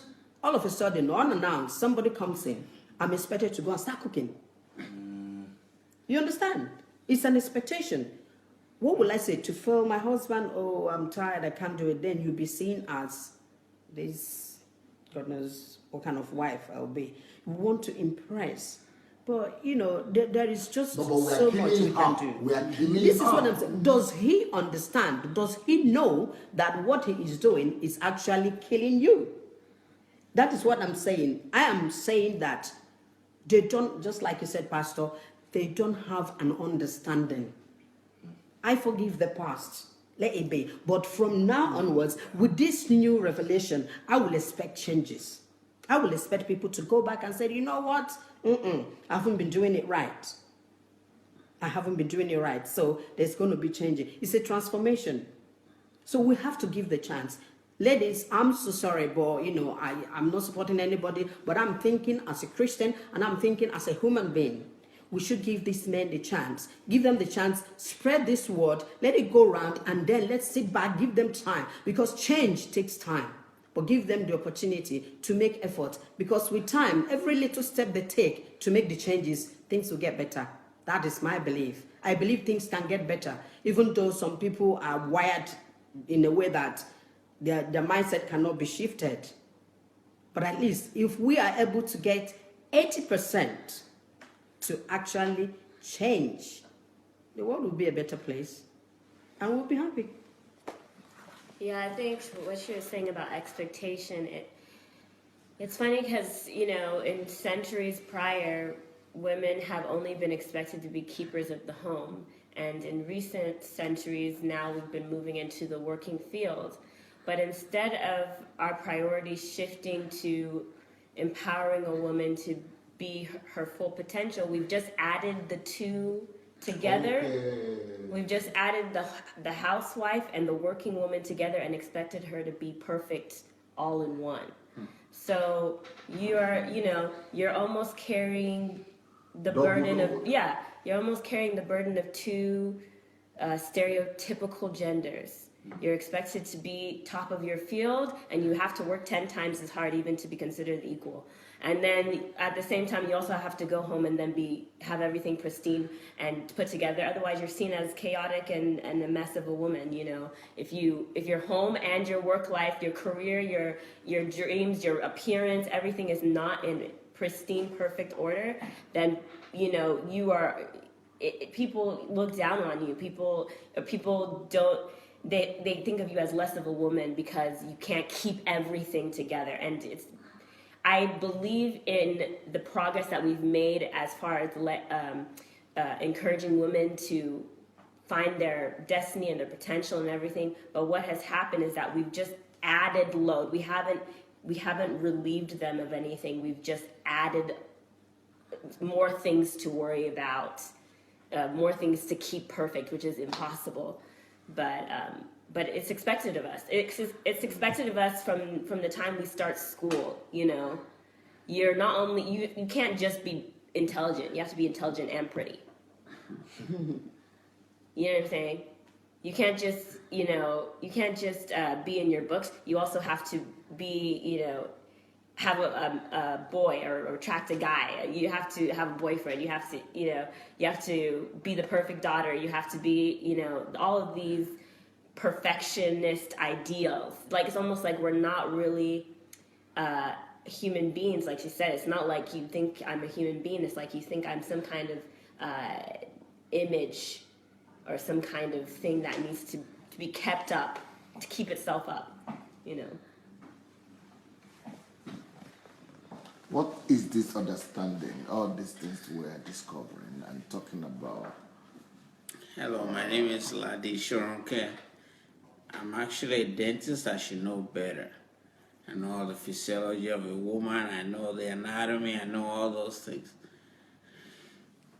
D: all of a sudden, unannounced, somebody comes in. I'm expected to go and start cooking. You understand? It's an expectation. What will I say? To tell my husband, oh, I'm tired, I can't do it, then you'll be seen as this, God knows what kind of wife I'll be. We want to impress. But, there is just so much we can do. This is what I'm saying. Does he understand? Does he know that what he is doing is actually killing you? That is what I'm saying. I am saying that they don't, just like you said, Pastor, they don't have an understanding. I forgive the past. Let it be. But from now onwards, with this new revelation, I will expect changes. I will expect people to go back and say, you know what? I haven't been doing it right. I haven't been doing it right. So there's going to be changes. It's a transformation. So we have to give the chance. Ladies, I'm so sorry, but I'm not supporting anybody, but I'm thinking as a Christian and I'm thinking as a human being. We should give these men the chance. Give them the chance, spread this word, let it go around, and then let's sit back, give them time. Because change takes time. But give them the opportunity to make effort. Because with time, every little step they take to make the changes, things will get better. That is my belief. I believe things can get better, even though some people are wired in a way that their mindset cannot be shifted. But at least if we are able to get 80% to actually change, the world will be a better place and we'll be happy.
C: Yeah, I think what she was saying about expectation, it's funny because, you know, in centuries prior, women have only been expected to be keepers of the home. And in recent centuries, now we've been moving into the working field. But instead of our priorities shifting to empowering a woman to be her full potential, we've just added the two together.
B: Okay.
C: We've just added the housewife and the working woman together and expected her to be perfect all in one. So you're almost carrying the burden of you're almost carrying the burden of two stereotypical genders. You're expected to be top of your field, and you have to work 10 times as hard even to be considered equal. And then at the same time, you also have to go home and then have everything pristine and put together. Otherwise, you're seen as chaotic and a mess of a woman. You know, if your home and your work life, your career, your dreams, your appearance, everything is not in pristine, perfect order, then you are. People look down on you. People don't. They think of you as less of a woman because you can't keep everything together. And I believe in the progress that we've made as far as encouraging women to find their destiny and their potential and everything. But what has happened is that we've just added load. We haven't relieved them of anything. We've just added more things to worry about, more things to keep perfect, which is impossible. But it's expected of us. It's expected of us from the time we start school. You know, you're not only you can't just be intelligent. You have to be intelligent and pretty. You know what I'm saying? You can't just be in your books. You also have to be have a boy or attract a guy. You have to have a boyfriend. You have to be the perfect daughter. You have to be all of these perfectionist ideals. Like, it's almost like we're not really human beings. Like she said, it's not like you think I'm a human being. It's like you think I'm some kind of image or some kind of thing that needs to be kept up, to keep itself up,
B: What is this understanding, all these things we're discovering and talking about?
E: Hello, my name is Ladi Shoronke. I'm actually a dentist. I should know better. I know all the physiology of a woman. I know the anatomy. I know all those things.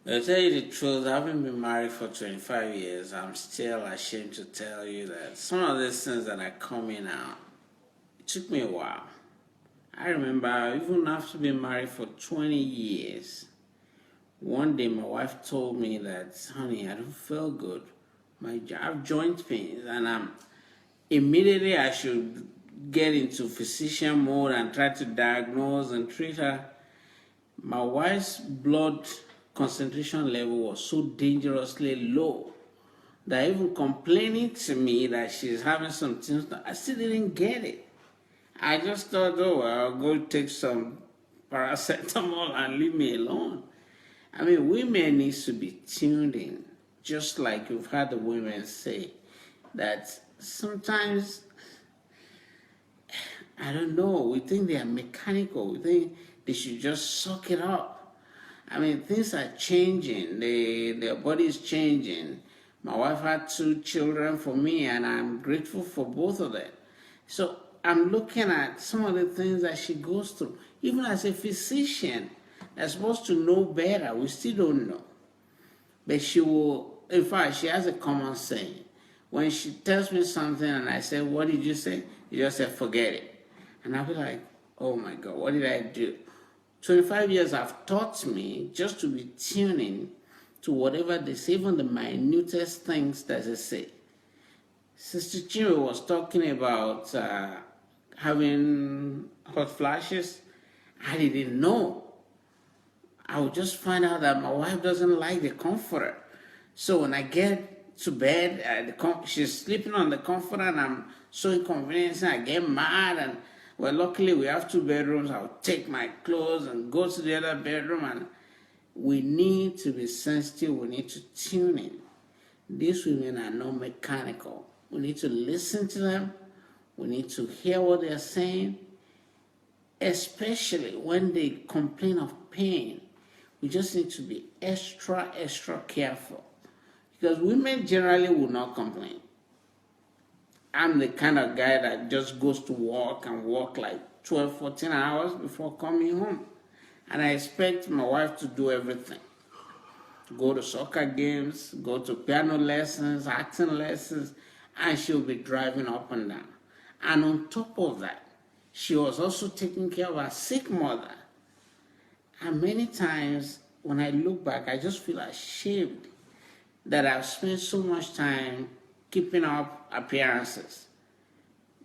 E: But to tell you the truth, having been married for 25 years, I'm still ashamed to tell you that some of these things that are coming out, it took me a while. I remember even after being married for 20 years, one day my wife told me that, honey, I don't feel good. I have joint pains, and immediately I should get into physician mode and try to diagnose and treat her. My wife's blood concentration level was so dangerously low that even complaining to me that she's having some things, I still didn't get it. I just thought, I'll go take some paracetamol and leave me alone. I mean, women need to be tuned in, just like you've heard the women say, that sometimes, I don't know, we think they are mechanical. We think they should just suck it up. I mean, things are changing. Their body is changing. My wife had 2 children for me, and I'm grateful for both of them. So I'm looking at some of the things that she goes through. Even as a physician that's supposed to know better, we still don't know. But she will, in fact, she has a common saying. When she tells me something and I say, what did you say? You just say, forget it. And I'll be like, oh my God, what did I do? 25 years have taught me just to be tuning to whatever they say, even the minutest things that they say. Sister Chinwe was talking about having hot flashes. I didn't know. I would just find out that my wife doesn't like the comforter. So when I get to bed, she's sleeping on the comforter, and I'm so inconvenienced, and I get mad. And well, luckily we have 2 bedrooms. I'll take my clothes and go to the other bedroom. And we need to be sensitive. We need to tune in. These women are not mechanical. We need to listen to them. We need to hear what they're saying, especially when they complain of pain. We just need to be extra, extra careful, because women generally will not complain. I'm the kind of guy that just goes to work and work like 12, 14 hours before coming home. And I expect my wife to do everything. Go to soccer games, go to piano lessons, acting lessons, and she'll be driving up and down. And on top of that, she was also taking care of her sick mother. And many times when I look back, I just feel ashamed that I've spent so much time keeping up appearances,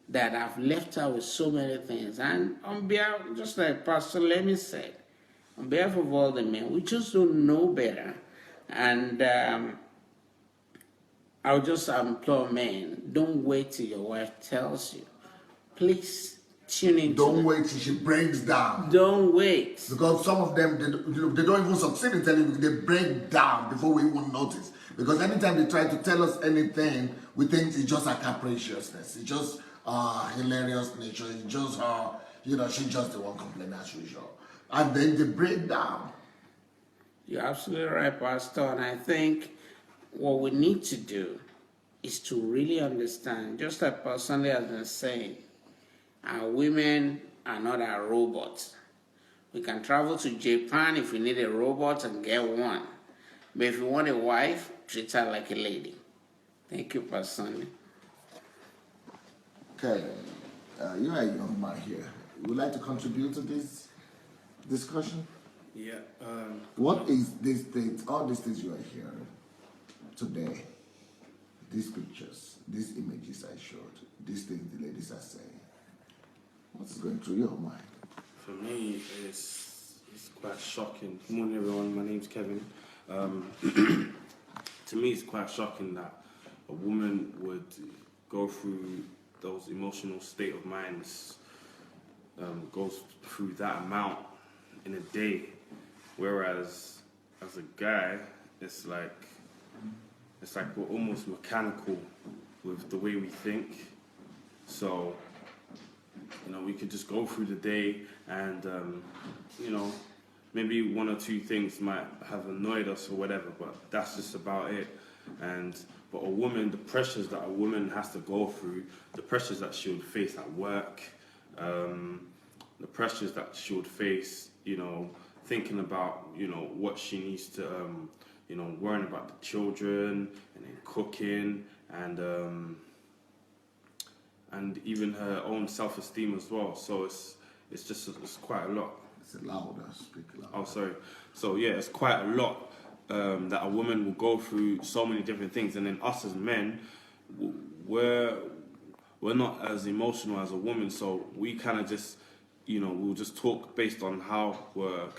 E: that I've left her with so many things. And on behalf, just like Pastor Lemmy said, on behalf of all the men, we just don't know better. And I'll just implore men, don't wait till your wife tells you. Please tune in.
B: Don't wait till she breaks down.
E: Don't wait.
B: Because some of them, they don't even succeed in telling you. They break down before we even notice. Because anytime they try to tell us anything, we think it's just a capriciousness. It's just hilarious nature. It's just she's just the one complaining as usual. And then they break down.
E: You're absolutely right, Pastor. And I think what we need to do is to really understand, just like Pastor Sunday has been saying, our women are not our robots. We can travel to Japan if we need a robot and get one. But if you want a wife, treat her like a lady. Thank you, Pastor Sunday.
B: Okay, you are a young man here. Would you like to contribute to this discussion?
F: Yeah.
B: What is these things, all these things you are hearing today, these pictures, these images I showed, these things the ladies are saying, what's going through your mind?
F: For me, it's quite shocking. Good morning, everyone. My name's Kevin. To me, it's quite shocking that a woman would go through those emotional state of minds, goes through that amount in a day, whereas as a guy, it's like we're almost mechanical with the way we think. So, we could just go through the day and, maybe 1 or 2 things might have annoyed us or whatever, but that's just about it. But a woman, the pressures that a woman has to go through, the pressures that she would face at work, the pressures that she would face, thinking about, what she needs to, worrying about the children and then cooking and even her own self-esteem as well. So it's quite a lot.
B: It's louder, speak louder.
F: Oh, sorry. So yeah, it's quite a lot that a woman will go through, so many different things, and then us as men, we're not as emotional as a woman, so we kind of just, we'll just talk based on how we're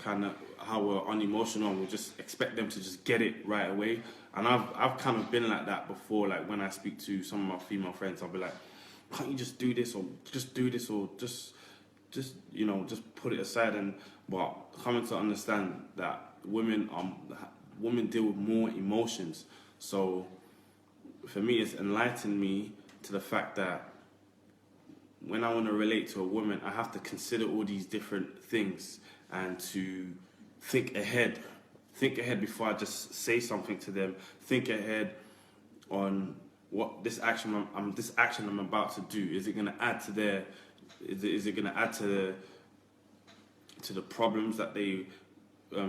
F: unemotional, and we'll just expect them to just get it right away. And I've kind of been like that before. Like when I speak to some of my female friends, I'll be like, can't you just do this, or just do this, or just put it aside. But coming to understand that women deal with more emotions. So for me, it's enlightened me to the fact that when I want to relate to a woman, I have to consider all these different things and to think ahead before I just say something to them. Think ahead on what this action I'm about to do. Is it going to add to their? Is it going to add to the problems that they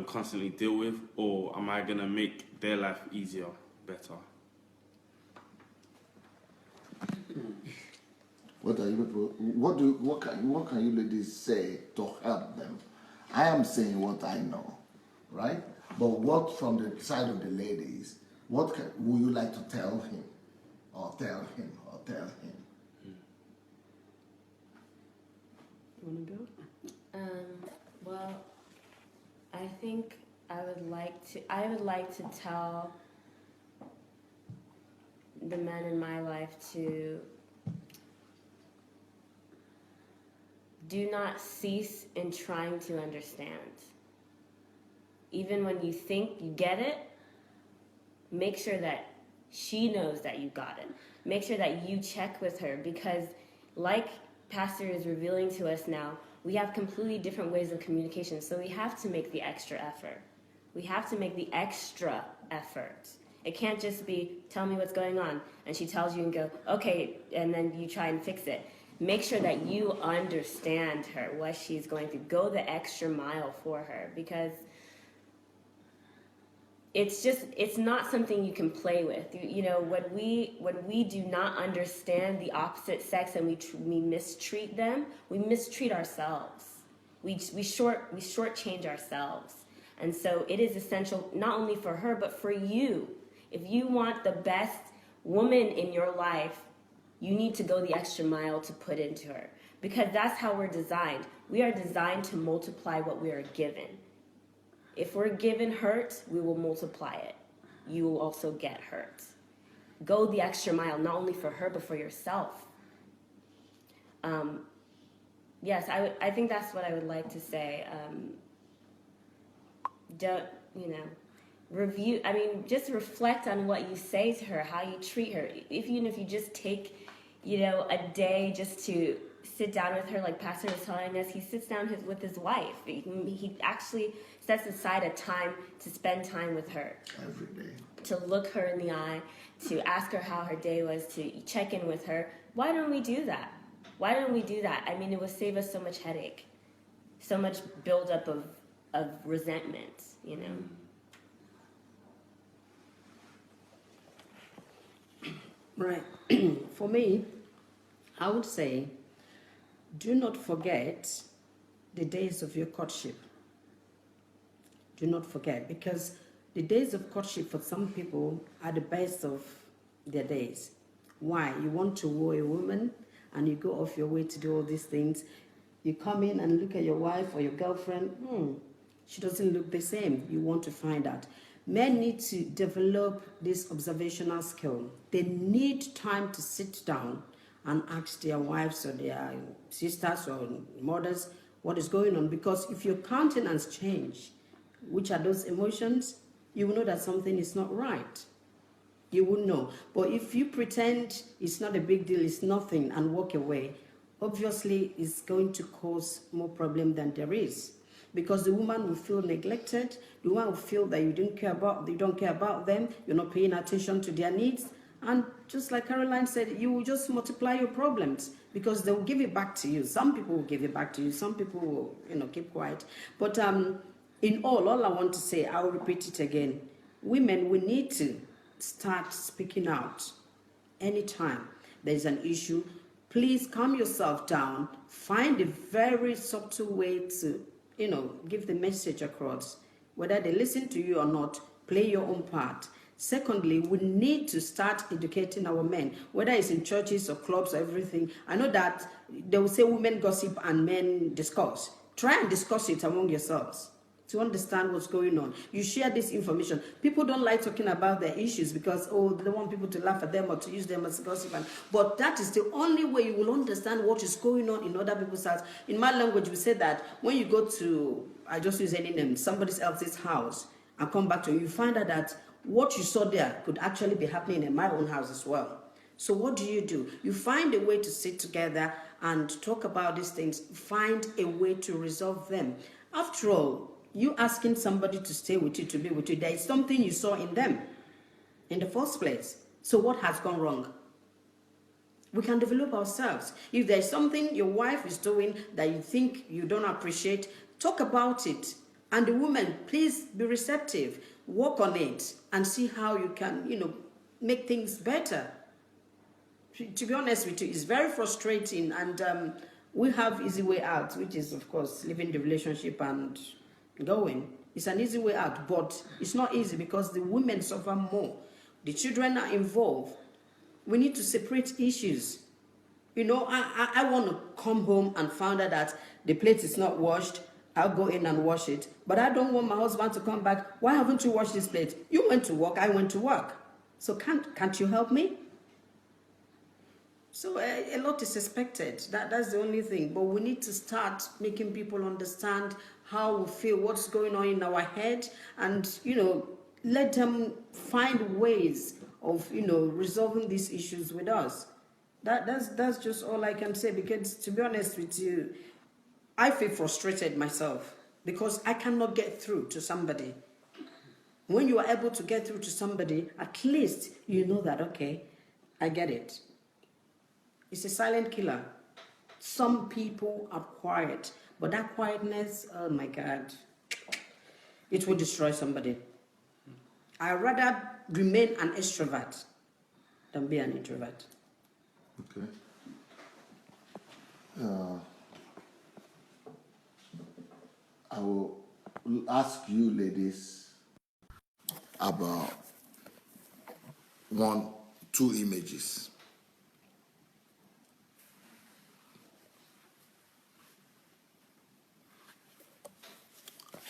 F: constantly deal with, or am I going to make their life easier, better?
B: What are you people? What can you ladies say to help them? I am saying what I know, right? But what from the side of the ladies? Would you like to tell him, or tell him, or tell him?
D: You want to go?
C: Well, I think I would like to tell the men in my life to do not cease in trying to understand. Even when you think you get it, make sure that she knows that you got it. Make sure that you check with her, because like Pastor is revealing to us now, we have completely different ways of communication. So we have to make the extra effort. We have to make the extra effort. It can't just be, tell me what's going on, and she tells you and go, okay, and then you try and fix it. Make sure that you understand her, what she's going through. Go the extra mile for her, because it's not something you can play with. You know, when we do not understand the opposite sex and we mistreat them, we mistreat ourselves. We shortchange ourselves. And so it is essential not only for her but for you. If you want the best woman in your life, you need to go the extra mile to put into her, because that's how we're designed. We are designed to multiply what we are given. If we're given hurt, we will multiply it. You will also get hurt. Go the extra mile, not only for her, but for yourself. Yes, I think that's what I would like to say. Don't, review, just reflect on what you say to her, how you treat her. Even if you just take, a day just to sit down with her, like Pastor was telling us, he sits down with his wife. He actually sets aside a time to spend time with her.
B: Every day.
C: To look her in the eye, to ask her how her day was, to check in with her. Why don't we do that? Why don't we do that? It would save us so much headache, so much buildup of resentment,
D: Right. For me, I would say, do not forget the days of your courtship. Do not forget, because the days of courtship for some people are the best of their days. Why? You want to woo a woman and you go off your way to do all these things. You come in and look at your wife or your girlfriend, she doesn't look the same. You want to find out. Men need to develop this observational skill. They need time to sit down and ask their wives or their sisters or mothers what is going on. Because if your countenance change, which are those emotions, you will know that something is not right. You will know. But if you pretend it's not a big deal, it's nothing, and walk away, obviously it's going to cause more problem than there is. Because the woman will feel neglected, the woman will feel that you don't care about them, you're not paying attention to their needs, and just like Caroline said, you will just multiply your problems because they will give it back to you. Some people will give it back to you, some people will, keep quiet. But in all I want to say, I will repeat it again. Women, we need to start speaking out anytime there's an issue. Please calm yourself down. Find a very subtle way to, give the message across. Whether they listen to you or not, play your own part. Secondly, we need to start educating our men, whether it's in churches or clubs or everything. I know that they will say women gossip and men discuss. Try and discuss it among yourselves to understand what's going on. You share this information. People don't like talking about their issues because, they don't want people to laugh at them or to use them as gossip. But that is the only way you will understand what is going on in other people's house. In my language, we say that when you go to, I just use any name, somebody else's house and come back to you find out that what you saw there could actually be happening in my own house as well. So what do? You find a way to sit together and talk about these things. Find a way to resolve them. After all, you asking somebody to stay with you, to be with you, there is something you saw in them in the first place. So what has gone wrong? We can develop ourselves. If there is something your wife is doing that you think you don't appreciate, talk about it. And the woman, please be receptive. Work on it and see how you can, make things better. To be honest with you, it's very frustrating, and we have easy way out, which is, of course, leaving the relationship and going. It's an easy way out, but it's not easy because the women suffer more. The children are involved. We need to separate issues. I want to come home and find out that the plate is not washed, I'll go in and wash it. But I don't want my husband to come back. Why haven't you washed this plate? You went to work, I went to work. So can't you help me? So a lot is expected. That's the only thing. But we need to start making people understand how we feel, what's going on in our head, and let them find ways of resolving these issues with us. That's just all I can say, because to be honest with you, I feel frustrated myself because I cannot get through to somebody. When you are able to get through to somebody, at least you know that, okay, I get it. It's a silent killer. Some people are quiet, but that quietness, oh my God, it will destroy somebody. I'd rather remain an extrovert than be an introvert.
B: Okay. I will ask you ladies about two images.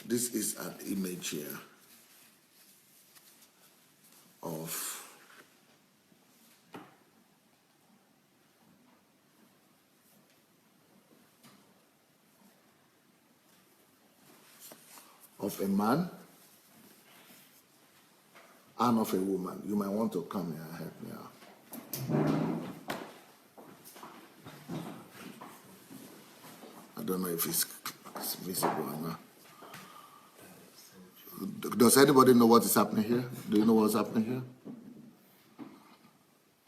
B: This is an image here of a man and of a woman. You might want to come here and help me out. I don't know if it's visible or not. Does anybody know what is happening here? Do you know what's happening here?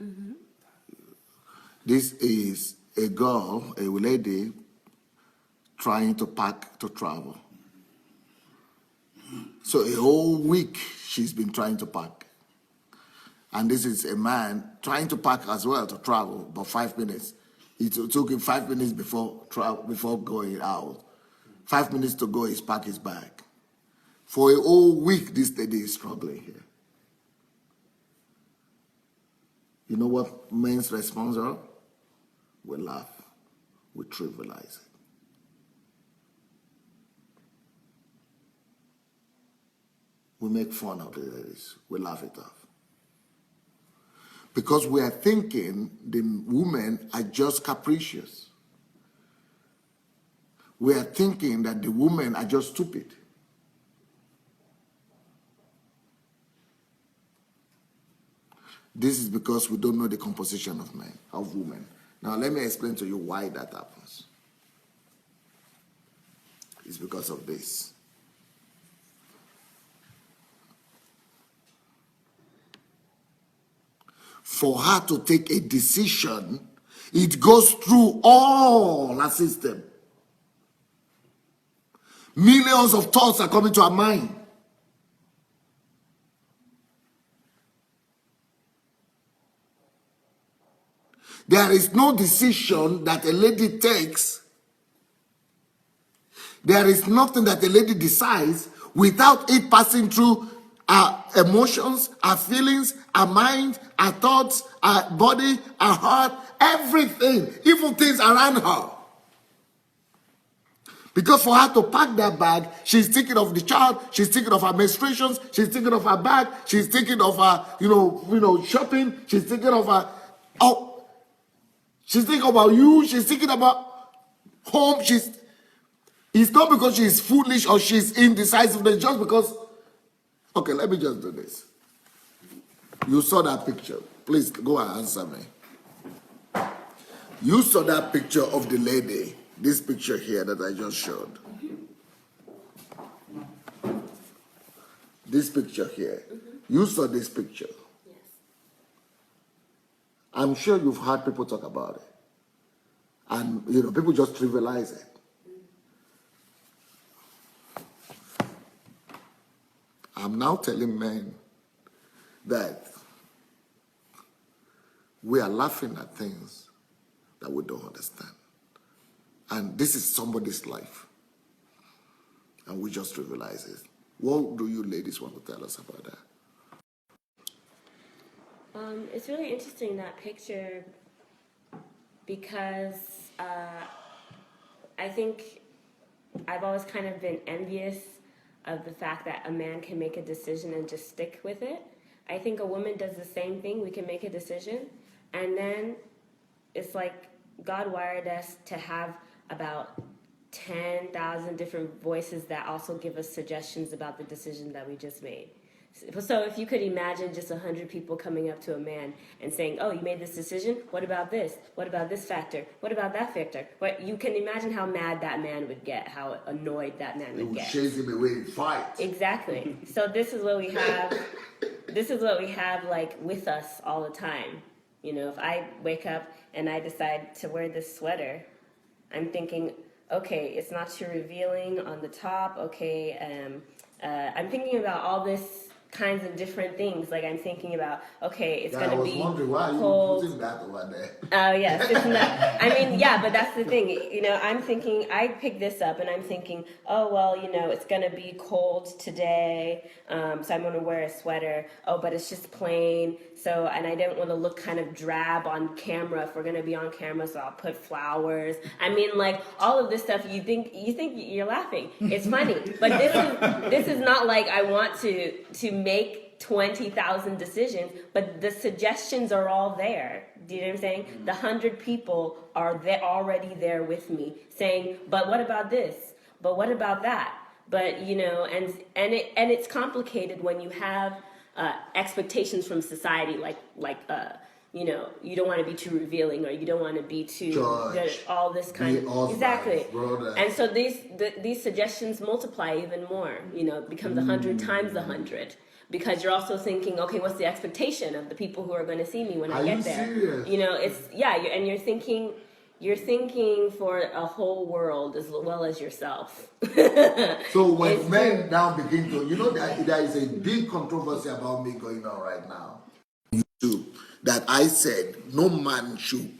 B: Mm-hmm. This is a girl, a lady, trying to pack to travel. So a whole week she's been trying to pack. And this is a man trying to pack as well to travel, but 5 minutes. It took him 5 minutes before going out. 5 minutes to go, he's packed his bag. For a whole week, this lady is struggling here. You know what men's response are? We laugh. We trivialize it. We make fun of the ladies. We laugh it off. Because we are thinking the women are just capricious. We are thinking that the women are just stupid. This is because we don't know the composition of women. Now let me explain to you why that happens. It's because of this. For her to take a decision, it goes through all her system. Millions of thoughts are coming to her mind. There is no decision that a lady takes. There is nothing that a lady decides without it passing through her emotions, her feelings, her mind, her thoughts, her body, her heart, everything, even things around her. Because for her to pack that bag, she's thinking of the child, she's thinking of her menstruations, she's thinking of her bag, she's thinking of her, shopping, she's thinking of her, she's thinking about you, she's thinking about home, it's not because she's foolish or she's indecisive, it's just because, okay, let me just do this. You saw that picture. Please go and answer me. You saw that picture of the lady, this picture here that I just showed. This picture here. You saw this picture.
C: Yes.
B: I'm sure you've heard people talk about it. And, people just trivialize it. I'm now telling men that we are laughing at things that we don't understand. And this is somebody's life. And we just trivialize it. What do you ladies want to tell us about that?
C: It's really interesting, that picture, because I think I've always kind of been envious of the fact that a man can make a decision and just stick with it. I think a woman does the same thing. We can make a decision, and then it's like God wired us to have about 10,000 different voices that also give us suggestions about the decision that we just made. So if you could imagine just 100 people coming up to a man and saying, "Oh, you made this decision? What about this? What about this factor? What about that factor?" What, you can imagine how mad that man would get, how annoyed that man
B: It
C: would
B: would
C: get.
B: chase him away in fight.
C: Exactly. So this is what we have. This is what we have like with us all the time. You know, if I wake up and I decide to wear this sweater, I'm thinking, okay, it's not too revealing on the top. Okay, I'm thinking about all this kinds of different things. Like I'm thinking about, okay, it's
B: Yeah,
C: going to
B: I was
C: be
B: wondering why
C: cold.
B: you putting that over there.
C: Oh yes, it's not. I mean, yeah, but that's the thing. You know, I'm thinking. I pick this up, and I'm thinking, oh well, you know, it's gonna be cold today, so I'm gonna wear a sweater. Oh, but it's just plain. So, and I don't want to look kind of drab on camera if we're gonna be on camera. So I'll put flowers. I mean, like all of this stuff. You think you're laughing. It's funny, but this is not like I want to make 20,000 decisions, but the suggestions are all there. Do you know what I'm saying? The 100 people are there, already there with me, saying, "But what about this? But what about that?" But you know, and it's complicated when you have expectations from society, like you know, you don't want to be too revealing, or you don't want to be too all this kind of
B: husbands,
C: exactly.
B: brothers.
C: And so these suggestions multiply even more. You know, it becomes 100 times the 100. Because you're also thinking, okay, what's the expectation of the people who are going to see me when I get there?
B: Serious?
C: You know, it's you're thinking for a whole world as well as yourself.
B: So when men now begin to, you know, there is a big controversy about me going on right now. YouTube, that I said no man should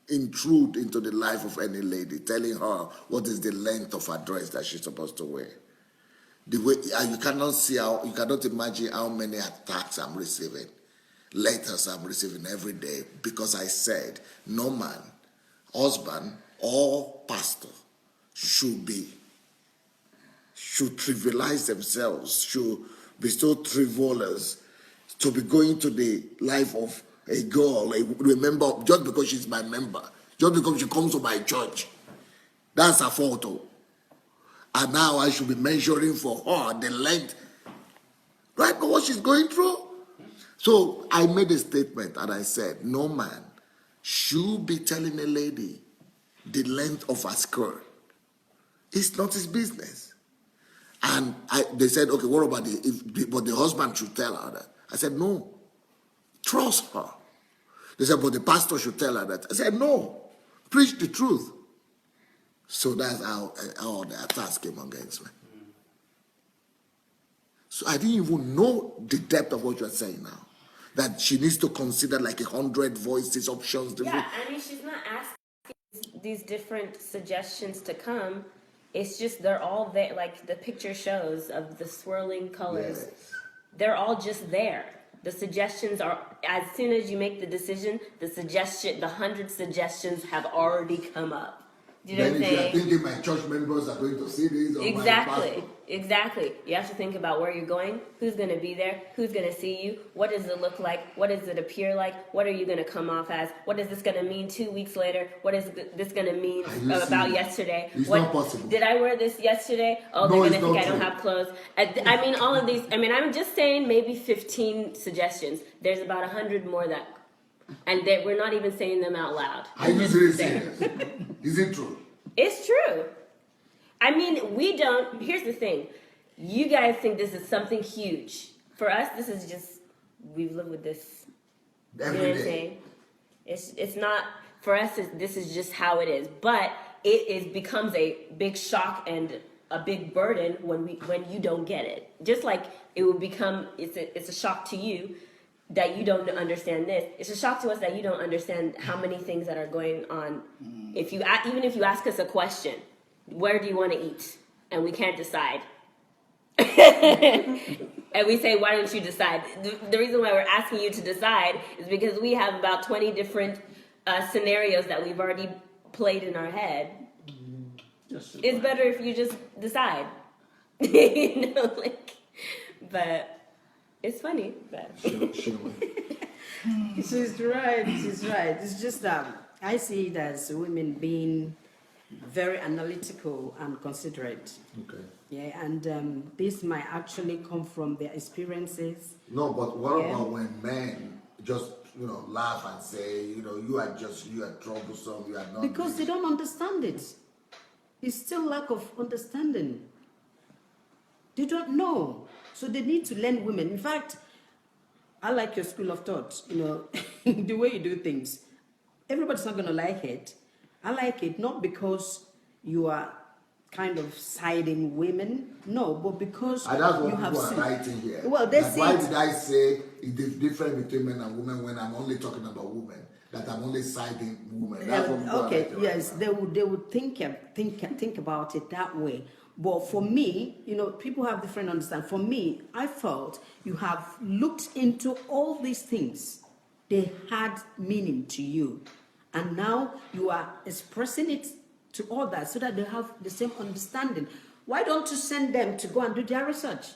B: intrude into the life of any lady, telling her what is the length of her dress that she's supposed to wear. The way you cannot imagine how many attacks I'm receiving, letters I'm receiving every day, because I said no man, husband or pastor should trivialize themselves, should be so frivolous to be going to the life of a girl, a member, just because she's my member, just because she comes to my church. That's a photo. And now I should be measuring for her the length. Right? Know what she's going through? So I made a statement and I said, no man should be telling a lady the length of her skirt. It's not his business. And they said, okay, what about but the husband should tell her that. I said, no. Trust her. They said, but the pastor should tell her that. I said, no. Preach the truth. So that's how the attacks came against me. So I didn't even know the depth of what you're saying now. That she needs to consider like 100 voices, options.
C: Yeah, I mean, she's not asking these different suggestions to come. It's just they're all there, like the picture shows of the swirling colors. Yes. They're all just there. The suggestions are, as soon as you make the decision, the 100 suggestions have already come up. Do you know what I'm saying?
B: If you're thinking my church members are going to see this, or
C: Exactly. You have to think about where you're going, who's going to be there, who's going to see you, what does it look like, what does it appear like, what are you going to come off as, what is this going to mean 2 weeks later, what is this going to mean about yesterday?
B: It's not possible.
C: Did I wear this yesterday? Oh,
B: no,
C: they're going to think I don't have clothes. I mean, all of these, I'm just saying maybe 15 suggestions. There's about 100 more that, and we're not even saying them out loud.
B: Are you serious? Is it true?
C: It's true. I mean, we don't. Here's the thing. You guys think this is something huge. For us, this is just, we've lived with this.
B: Every
C: you know what
B: day.
C: I'm saying? It's not, for us, this is just how it is. But it becomes a big shock and a big burden when you don't get it. Just like it will become, it's a shock to you that you don't understand this. It's a shock to us that you don't understand how many things that are going on. Even if you ask us a question, where do you want to eat? And we can't decide. And we say, why don't you decide? The reason why we're asking you to decide is because we have about 20 different scenarios that we've already played in our head. it's better if you just decide. You know, like, but it's funny. But
D: She's right. She's right. It's just that I see it as women being very analytical and considerate.
B: Okay.
D: Yeah, and this might actually come from their experiences.
B: No, but what
D: Yeah.
B: about when men just, laugh and say, you are troublesome, you are not.
D: Because they don't understand it. It's still lack of understanding. They don't know. So they need to learn women. In fact, I like your school of thought, the way you do things. Everybody's not going to like it. I like it not because you are kind of siding women, no, but because
B: And that's what
D: you have
B: people are
D: seen.
B: writing here.
D: Well, they
B: Like,
D: see
B: why
D: it.
B: did I say it's different between men and women when I'm only talking about women? That I'm only siding women. That's what people are
D: Okay,
B: writing
D: yes,
B: right
D: they would think about it that way. But for me, people have different understanding. For me, I felt you have looked into all these things. They had meaning to you. And now you are expressing it to others so that they have the same understanding. Why don't you send them to go and do their research?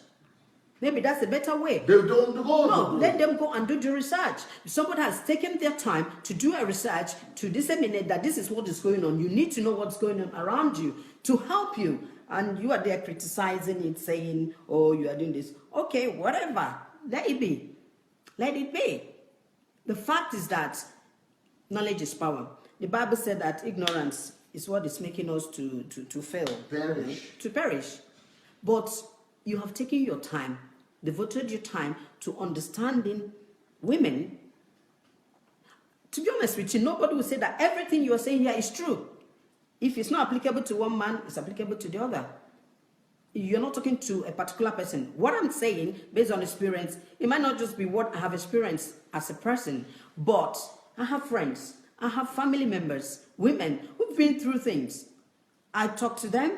D: Maybe that's a better way.
B: They don't go.
D: No, let them go and do the research. If somebody has taken their time to do a research to disseminate that this is what is going on, you need to know what's going on around you to help you. And you are there criticizing it, saying, oh, you are doing this. Okay, whatever. Let it be. Let it be. The fact is that knowledge is power. The Bible said that ignorance is what is making us to fail.
B: Perish.
D: To perish. But you have taken your time, devoted your time to understanding women. To be honest with you, nobody will say that everything you are saying here is true. If it's not applicable to one man, it's applicable to the other. You're not talking to a particular person. What I'm saying, based on experience, it might not just be what I have experienced as a person, but I have friends, I have family members, women who've been through things. I talk to them.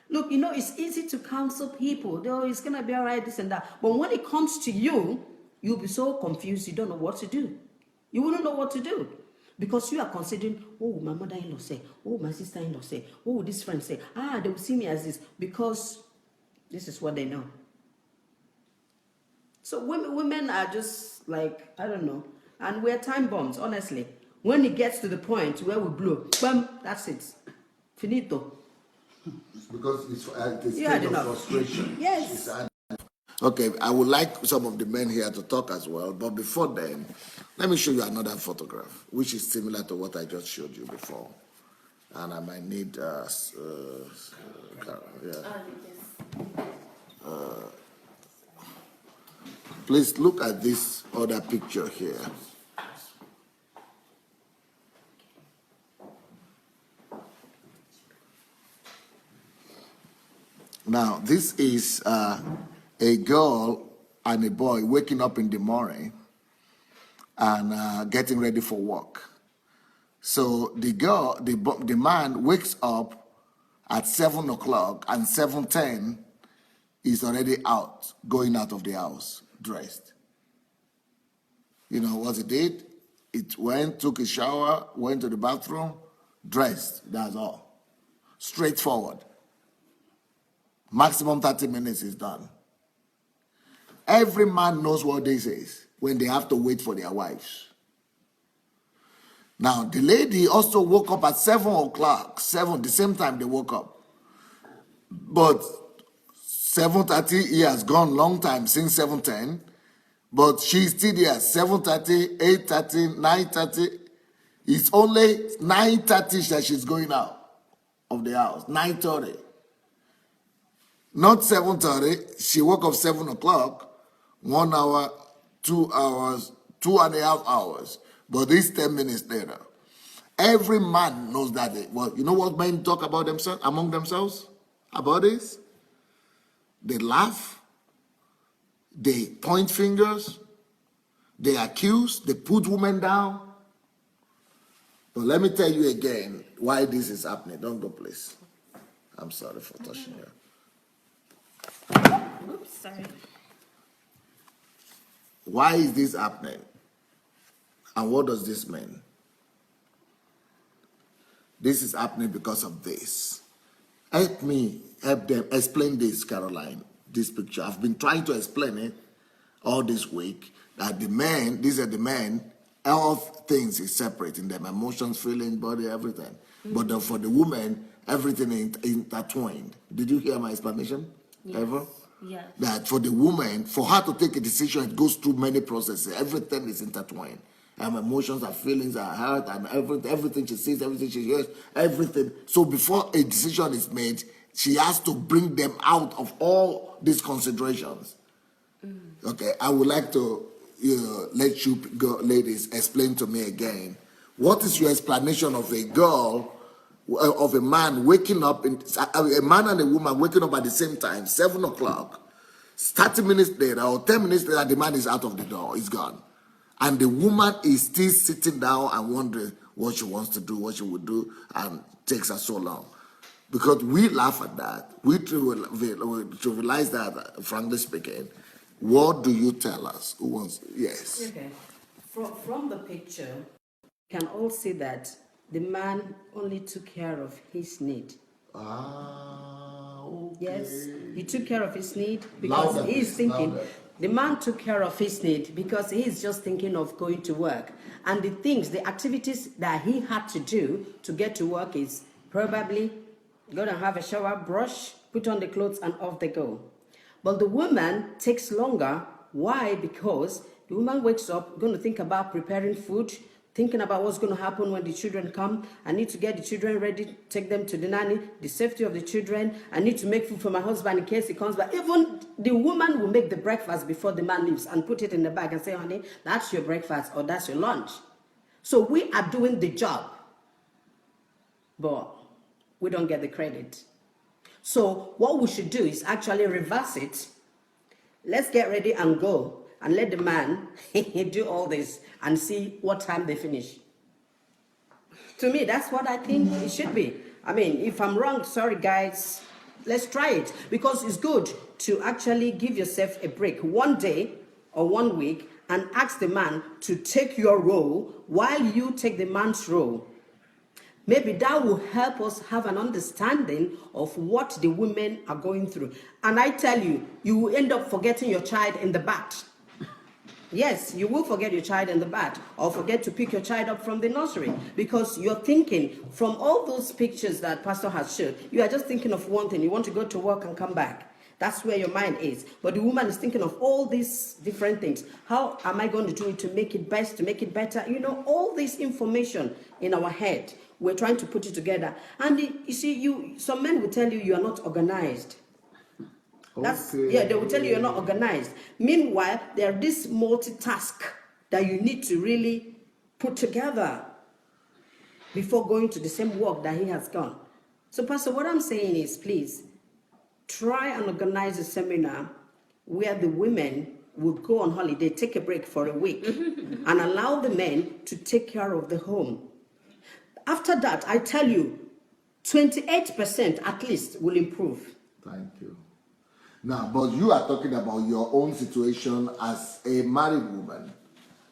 D: Look, it's easy to counsel people. Oh, it's going to be all right, this and that. But when it comes to you, you'll be so confused, you don't know what to do. You wouldn't know what to do. Because you are considering, oh, my mother-in-law say, oh, my sister-in-law say, oh, this friend say, they will see me as this. Because this is what they know. So women are just like, I don't know. And we're time bombs, honestly. When it gets to the point where we blow, bam, that's it. Finito.
B: Because it's a
D: You had
B: state of
D: enough.
B: frustration.
D: Yes.
B: Okay, I would like some of the men here to talk as well, but before then, let me show you another photograph, which is similar to what I just showed you before. And I might need, please look at this other picture here. Now, this is a girl and a boy waking up in the morning and getting ready for work. So the man wakes up at 7 o'clock and 7:10 is already out, going out of the house, dressed. You know what he did? It went, took a shower, went to the bathroom, dressed, that's all. Straightforward. Maximum 30 minutes is done. Every man knows what this is when they have to wait for their wives. Now, the lady also woke up at 7 o'clock, the same time they woke up. But 7:30, he has gone long time since 7:10, but she's still there, 7:30, 8:30, 9:30. It's only 9:30 that she's going out of the house, 9:30. Not 7:30, she woke up 7 o'clock, 1 hour, 2 hours, 2.5 hours. But this 10 minutes later. Every man knows that. Well, you know what men talk about themselves, among themselves about this? They laugh, they point fingers, they accuse, they put women down. But let me tell you again why this is happening. Don't go, please. I'm sorry for touching you.
C: Oops, sorry.
B: Why is this happening? And what does this mean? This is happening because of this. Help me help them explain this, Caroline, this picture. I've been trying to explain it all this week, that the men, these are the men, all things is separate in them, emotions, feelings, body, everything. But then for the woman, everything is intertwined. Did you hear my explanation?
C: Yes.
B: Ever?
C: Yes.
B: That for the woman, for her to take a decision, it goes through many processes. Everything is intertwined. Emotions, her feelings, her heart, and everything she sees, everything she hears, everything. So before a decision is made, she has to bring them out of all these considerations. Okay, I would like to let you ladies explain to me again. What is your explanation of a girl, of a man waking up, a man and a woman waking up at the same time, 7 o'clock, 30 minutes later or 10 minutes later, the man is out of the door, he's gone. And the woman is still sitting down and wondering what she wants to do, what she would do, and it takes her so long. Because we laugh at that. We trivialize that, frankly speaking. What do you tell us? Who wants? Yes.
D: Okay. From the picture, you can all see that the man only took care of his need.
B: Okay.
D: Yes, he took care of his need because
B: Louder,
D: he's thinking.
B: louder.
D: The man took care of his need because he's just thinking of going to work. And the things, the activities that he had to do to get to work is probably go and have a shower, brush, put on the clothes, and off they go. But the woman takes longer. Why? Because the woman wakes up, going to think about preparing food, thinking about what's going to happen when the children come. I need to get the children ready, take them to the nanny, the safety of the children. I need to make food for my husband in case he comes back. Even the woman will make the breakfast before the man leaves and put it in the bag and say, honey, that's your breakfast or that's your lunch. So we are doing the job, but we don't get the credit. So what we should do is actually reverse it. Let's get ready and go and let the man do all this and see what time they finish. To me, that's what I think it should be. I mean, if I'm wrong, sorry guys, let's try it. Because it's good to actually give yourself a break one day or 1 week and ask the man to take your role while you take the man's role. Maybe that will help us have an understanding of what the women are going through. And I tell you, you will end up forgetting your child in the bath. Yes, you will forget your child in the bath or forget to pick your child up from the nursery because you're thinking from all those pictures that Pastor has showed, you are just thinking of one thing. You want to go to work and come back. That's where your mind is. But the woman is thinking of all these different things. How am I going to do it to make it best, to make it better? You know, all this information in our head. We're trying to put it together. And you see, some men will tell you are not organized. Yeah, they will tell you you're not organized. Meanwhile, there are this multitask that you need to really put together before going to the same work that he has gone. So, Pastor, what I'm saying is, please, try and organize a seminar where the women would go on holiday, take a break for a week, and allow the men to take care of the home. After that, I tell you, 28% at least will improve.
B: Thank you. Now, but you are talking about your own situation as a married woman.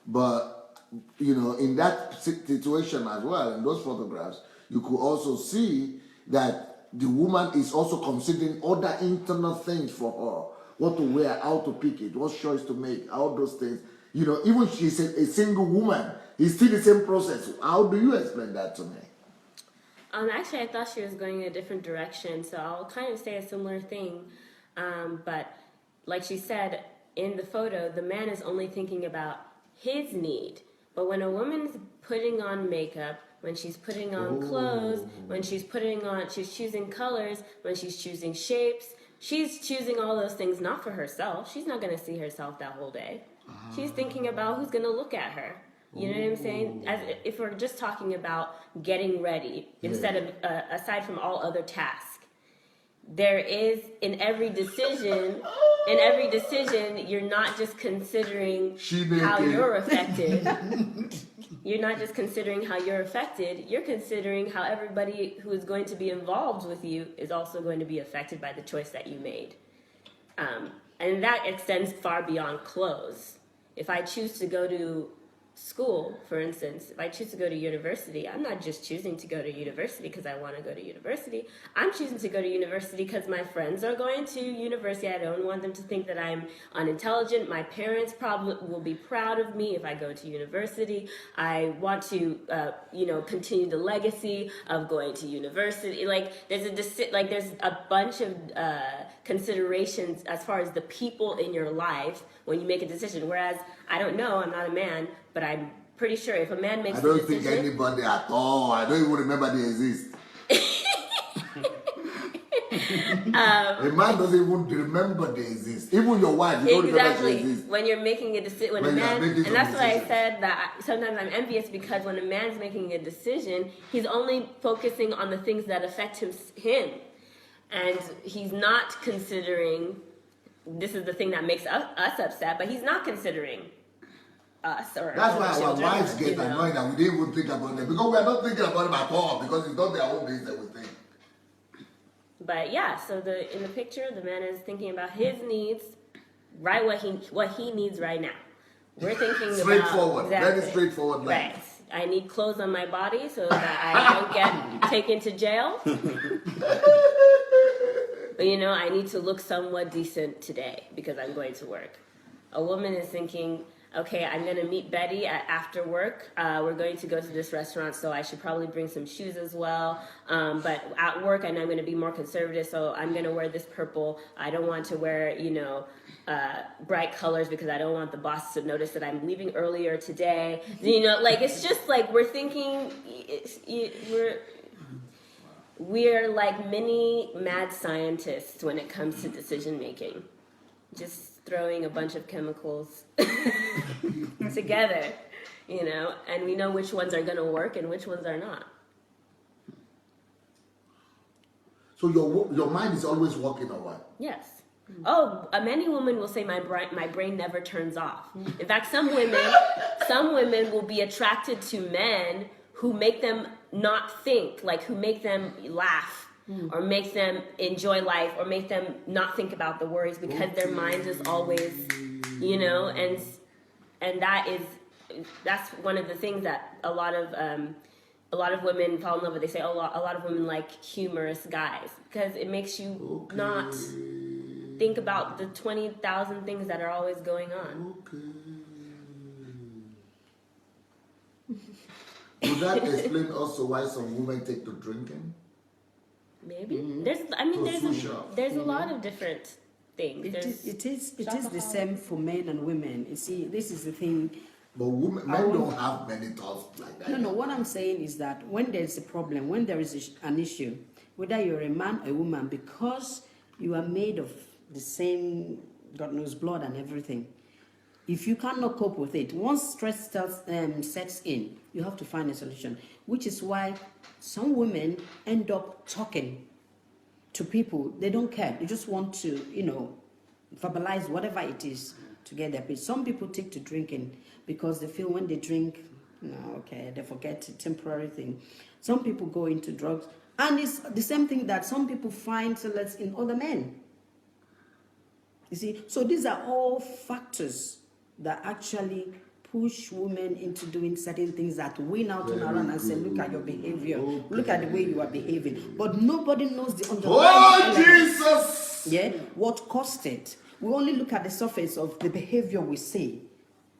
B: But, you know, in that situation as well, in those photographs, you could also see that the woman is also considering other internal things for her. What to wear, how to pick it, what choice to make, all those things. You know, even she's a single woman, it's still the same process. How do you explain that to me?
C: Actually, I thought she was going in a different direction, so I'll kind of say a similar thing. But like she said, in the photo, the man is only thinking about his need. But when a woman's putting on makeup, when she's putting on clothes, when she's choosing colors, when she's choosing shapes, she's choosing all those things not for herself. She's not going to see herself that whole day. She's thinking about who's going to look at her. You know what I'm saying? As if we're just talking about getting ready instead of aside from all other tasks. There is in every decision, you're not just considering how you're affected. You're not just considering how you're affected. You're considering how everybody who is going to be involved with you is also going to be affected by the choice that you made. And that extends far beyond clothes. If I choose to go to school, for instance, if I choose to go to university, I'm not just choosing to go to university because I want to go to university. I'm choosing to go to university because my friends are going to university. I don't want them to think that I'm unintelligent. My parents probably will be proud of me if I go to university. I want to, continue the legacy of going to university. Like there's a bunch of considerations as far as the people in your life when you make a decision. Whereas I don't know, I'm not a man, but I'm pretty sure if a man makes
B: I don't
C: a decision,
B: think anybody at all. I don't even remember they exist. A man doesn't even remember they exist. Even your wife, you don't remember she exists.
C: When you're making a decision, when a man, and that's why I said that sometimes I'm envious, because when a man's making a decision, he's only focusing on the things that affect him, and he's not considering. This is the thing that makes us upset, but he's not considering us or
B: that's why our
C: children,
B: wives get annoyed that we didn't even think about them, because we are not thinking about them at all, because it's not their own business we think.
C: But yeah, so in the picture, the man is thinking about his needs, right? What he needs right now. We're thinking
B: straightforward,
C: exactly.
B: very straightforward.
C: Right. I need clothes on my body so that I don't get taken to jail. But I need to look somewhat decent today because I'm going to work. A woman is thinking, okay, I'm going to meet Betty after work. We're going to go to this restaurant, so I should probably bring some shoes as well. But at work, I know I'm going to be more conservative, so I'm going to wear this purple. I don't want to wear, bright colors because I don't want the boss to notice that I'm leaving earlier today. It's just like we're thinking, we're like mini mad scientists when it comes to decision making. Just throwing a bunch of chemicals together, and we know which ones are going to work and which ones are not.
B: So your mind is always working or what?
C: Yes. Oh, many women will say my brain never turns off. In fact, some women will be attracted to men who make them not think, like who make them laugh, or make them enjoy life, or make them not think about the worries, because their mind is always, and that's one of the things that a lot of women fall in love with. They say, a lot of women like humorous guys because it makes you not think about the 20,000 things that are always going on.
B: Would that explain also why some women take to drinking?
C: Maybe there's a lot of different things.
D: It is the same for men and women. You see, this is the thing.
B: But men don't have many thoughts like that.
D: No. What I'm saying is that when there's a problem, when there is an issue, whether you're a man or a woman, because you are made of the same, God knows, blood and everything. If you cannot cope with it, once stress sets in, you have to find a solution. Which is why some women end up talking to people. They don't care. They just want to, verbalize whatever it is to get their peace. Some people take to drinking because they feel when they drink, they forget a temporary thing. Some people go into drugs. And it's the same thing that some people find solace in other men. You see, so these are all factors that actually push women into doing certain things that we now turn around and say, look at your behavior, look at the way you are behaving. But nobody knows the underlying
B: Jesus!
D: Yeah, what caused it. We only look at the surface of the behavior we see.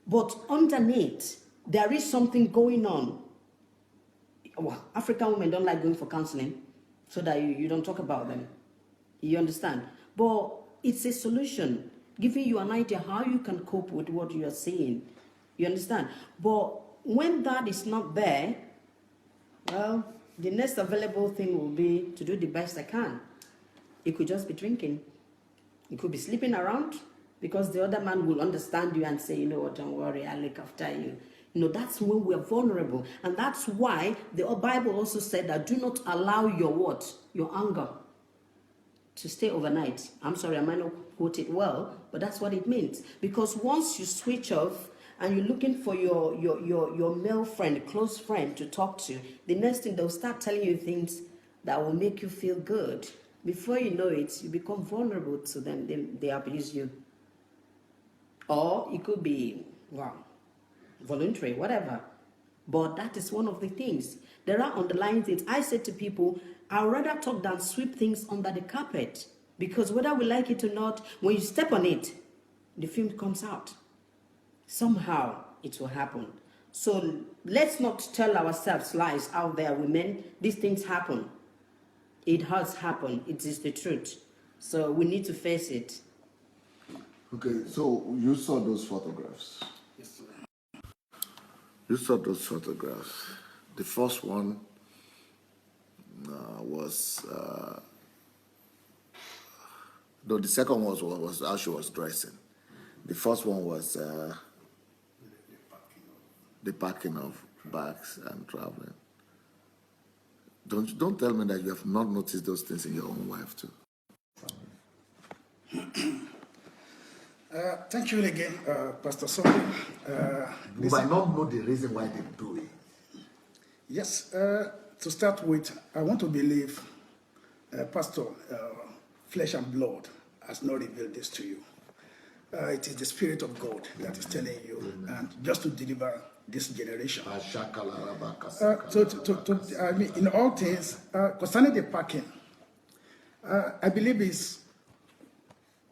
D: But underneath, there is something going on. Well, African women don't like going for counseling so that you don't talk about them. You understand? But it's a solution, giving you an idea how you can cope with what you are seeing. You understand? But when that is not there, well, the next available thing will be to do the best I can. It could just be drinking. It could be sleeping around, because the other man will understand you and say, you know what, don't worry, I'll look after you. That's when we're vulnerable. And that's why the Bible also said that do not allow your what? Your anger to stay overnight. I'm sorry, I might not quote it well, but that's what it means. Because once you switch off and you're looking for your male friend, close friend to talk to, the next thing they'll start telling you things that will make you feel good. Before you know it, you become vulnerable to them. They abuse you. Or it could be, voluntary, whatever. But that is one of the things. There are underlying things. I said to people, I'd rather talk than sweep things under the carpet. Because whether we like it or not, when you step on it, the film comes out. Somehow it will happen. So let's not tell ourselves lies out there, women. These things happen. It has happened. It is the truth. So we need to face it.
B: Okay, so you saw those photographs.
A: Yes, sir.
B: You saw those photographs. The first one was, no, the second was how she was dressing. The first one was the packing of bags and traveling. Don't tell me that you have not noticed those things in your own wife too.
A: Thank you again, Pastor Sonny.
B: You might not know the reason why they do it.
A: Yes, to start with, I want to believe, Pastor, flesh and blood has not revealed this to you. It is the Spirit of God that is telling you, and just to deliver this generation. I mean, in all things, concerning the packing, I believe it's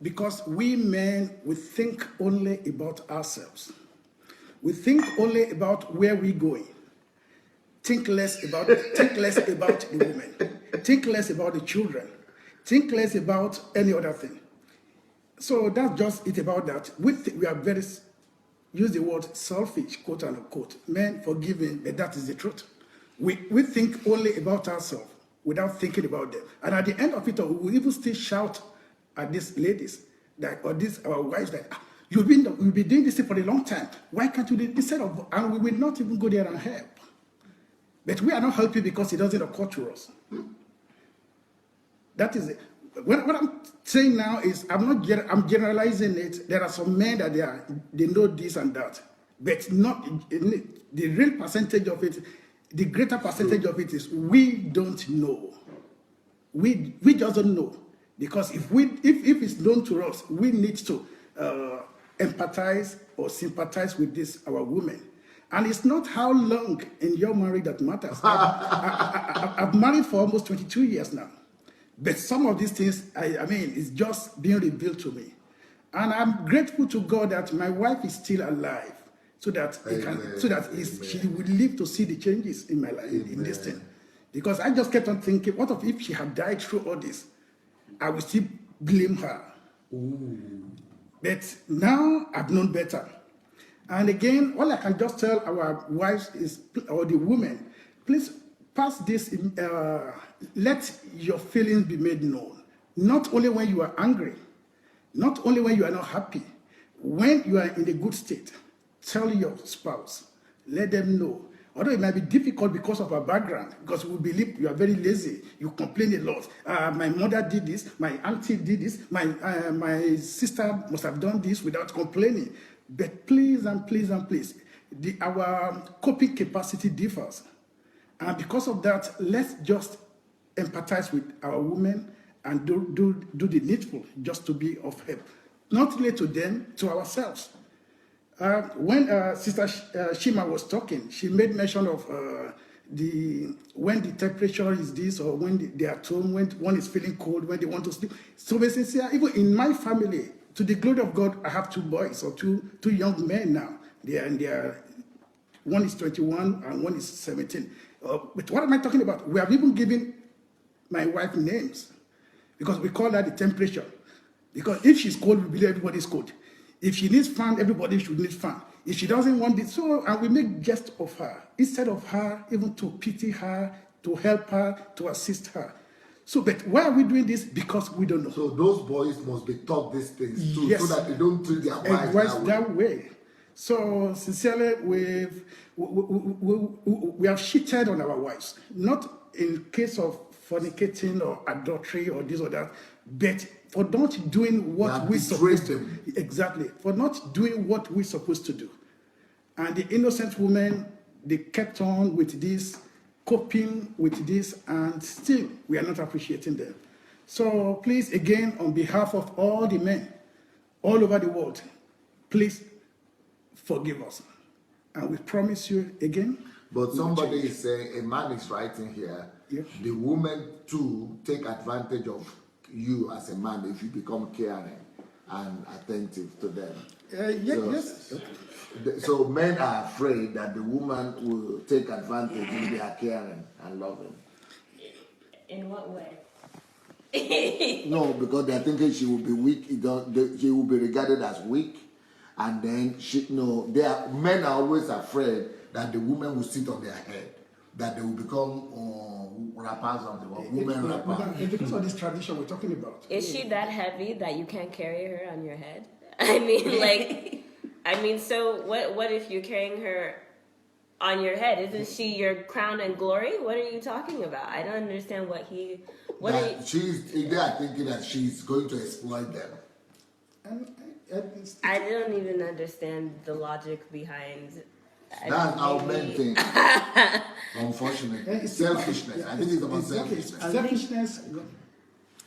A: because we men, we think only about ourselves. We think only about where we're going. Think less about the women. Think less about the children. Think less about any other thing. So that's just it about that. We are very, use the word selfish, quote unquote. Men forgiving, but that is the truth. We think only about ourselves without thinking about them. And at the end of it all, we will even still shout at these ladies, or these our wives, that you've been doing this thing for a long time. Why can't you do it instead of? And we will not even go there and help. But we are not helping because it doesn't occur to us. That is it. What I'm saying now is I'm generalizing it. There are some men that they know this and that, but not the real percentage of it. The greater percentage of it is we don't know. We just don't know, because if it's known to us, we need to empathize or sympathize with our women. And it's not how long in your marriage that matters. I've married for almost 22 years now. But some of these things, I mean, it's just being revealed to me. And I'm grateful to God that my wife is still alive, so that she would live to see the changes in my life, in this thing. Because I just kept on thinking, what if she had died through all this? I would still blame her. Ooh. But now I've known better. And again, all I can just tell our wives is, or the women, please pass this, let your feelings be made known. Not only when you are angry, not only when you are not happy, when you are in a good state, tell your spouse, let them know. Although it might be difficult because of our background, because we believe you are very lazy, you complain a lot. My mother did this, my auntie did this, my sister must have done this without complaining. But please and please and please, our coping capacity differs. And because of that, let's just empathize with our women and do the needful just to be of help. Not only to them, to ourselves. When Sister Shima was talking, she made mention of when the temperature is this, or when they are at home, when one is feeling cold, when they want to sleep. So be sincere, even in my family, to the glory of God, I have two boys, or two young men now. One is 21 and one is 17. But what am I talking about? We have even given my wife names, because we call her the temperature. Because if she's cold, we believe everybody's cold. If she needs fan, everybody should need fan. If she doesn't want it, and we make jest of her, instead of her even to pity her, to help her, to assist her. So, but why are we doing this? Because we don't know.
B: So those boys must be taught these things too,
A: yes,
B: so that they don't treat their wives
A: that way. So sincerely, we have cheated on our wives, not in case of fornicating or adultery or this or that, but for not doing what we're supposed to. Exactly, for not doing what we're supposed to do. And the innocent women, they kept on with this, coping with this, and still we are not appreciating them. So please, again, on behalf of all the men all over the world, please forgive us. and we promise you again.
B: But somebody is saying, a man is writing here,
A: Yeah.
B: the woman too take advantage of you as a man if you become caring and attentive to them.
A: Yes.
B: So men are afraid that the woman will take advantage if they are caring and loving.
C: In what way?
B: No, because they're thinking she will be weak. She will be regarded as weak, and then men are always afraid that the woman will sit on their head, that they will become rappers of the world, women rappers.
A: It's because of this tradition we're talking about.
C: Is she that heavy that you can't carry her on your head? I mean, so what if you're carrying her on your head? Isn't she your crown and glory? What are you talking about? I don't understand they
B: are thinking that she's going to exploit them.
C: I don't even understand the logic behind.
B: That's how men think. Unfortunately, selfishness. I think it's about selfishness.
A: Selfishness.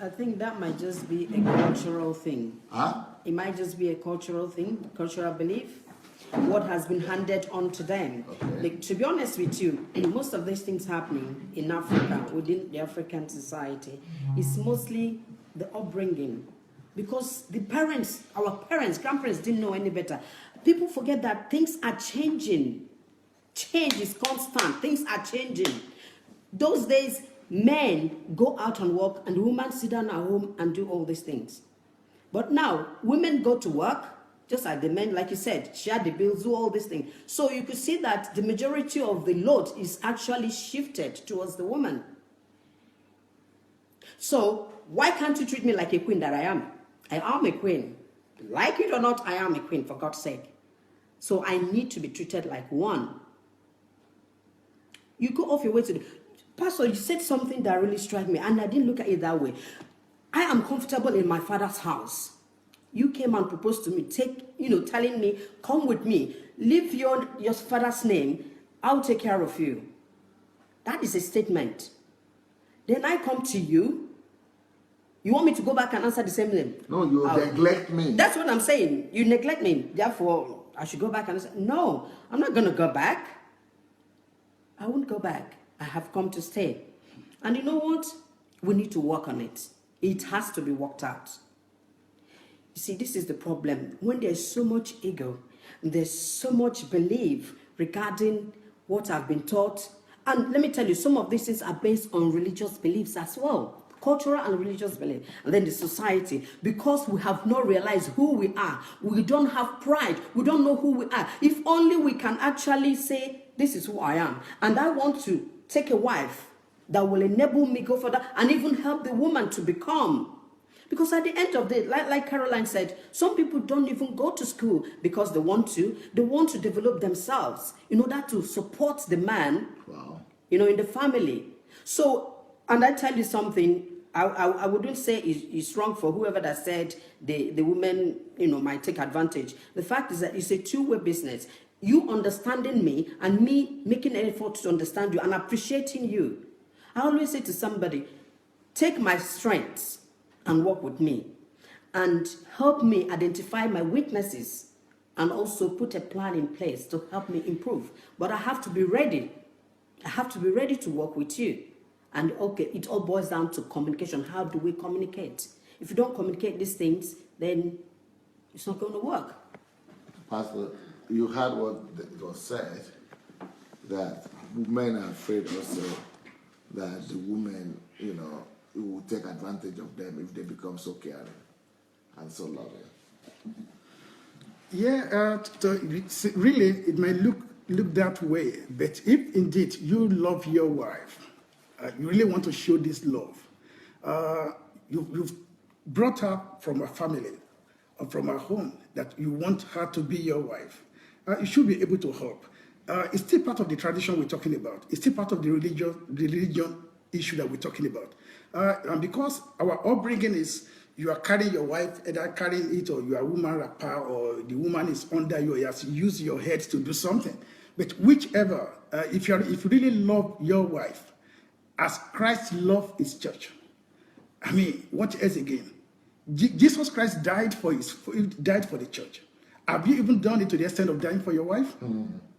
D: I think that might just be a cultural thing.
B: Huh?
D: It might just be a cultural thing, cultural belief, what has been handed on to them.
B: Okay.
D: Like, to be honest with you, most of these things happening in Africa, within the African society, is mostly the upbringing. Because the parents, our parents, grandparents didn't know any better. People forget that things are changing. Change is constant. Things are changing. Those days, men go out and work and women sit down at home and do all these things. But now, women go to work, just like the men, like you said, share the bills, do all these things. So you could see that the majority of the load is actually shifted towards the woman. So why can't you treat me like a queen that I am? I am a queen. Like it or not, I am a queen, for God's sake. So I need to be treated like one. You go off your way to the... Pastor, you said something that really struck me, and I didn't look at it that way. I am comfortable in my father's house. You came and proposed to me, telling me, come with me, leave your father's name, I'll take care of you. That is a statement. Then I come to you. You want me to go back and answer the same name?
B: No, you neglect me.
D: That's what I'm saying. You neglect me. Therefore, I should go back and answer. No, I'm not going to go back. I won't go back. I have come to stay. And you know what? We need to work on it. It has to be worked out. You see, this is the problem. When there's so much ego, there's so much belief regarding what I've been taught. And let me tell you, some of these things are based on religious beliefs as well. Cultural and religious belief. And then the society. Because we have not realized who we are. We don't have pride. We don't know who we are. If only we can actually say, this is who I am. And I want to take a wife that will enable me go further and even help the woman to become. Because at the end of the day, like Caroline said, some people don't even go to school because they want to. They want to develop themselves in order to support the man, in the family. So, and I tell you something, I wouldn't say it's wrong for whoever that said the women, might take advantage. The fact is that it's a two-way business. You understanding me and me making an effort to understand you and appreciating you. I always say to somebody, take my strengths and work with me and help me identify my weaknesses and also put a plan in place to help me improve. But I have to be ready. I have to be ready to work with you. And okay, it all boils down to communication. How do we communicate? If you don't communicate these things, then it's not going to work.
B: Pastor, you heard what was said, that men are afraid also that the women, will take advantage of them if they become so caring and so loving.
A: Yeah, really, it might look that way, but if indeed you love your wife, you really want to show this love, you've brought her from a family, or from a home, that you want her to be your wife, you should be able to help. It's still part of the tradition we're talking about. It's still part of the religion issue that we're talking about. And because our upbringing is you are carrying your wife, either carrying it, or you are a woman rapper, or the woman is under you, you have to use your head to do something. But whichever, if you really love your wife, as Christ loved his church, I mean, what else again? Jesus Christ died for the church. Have you even done it to the extent of dying for your wife?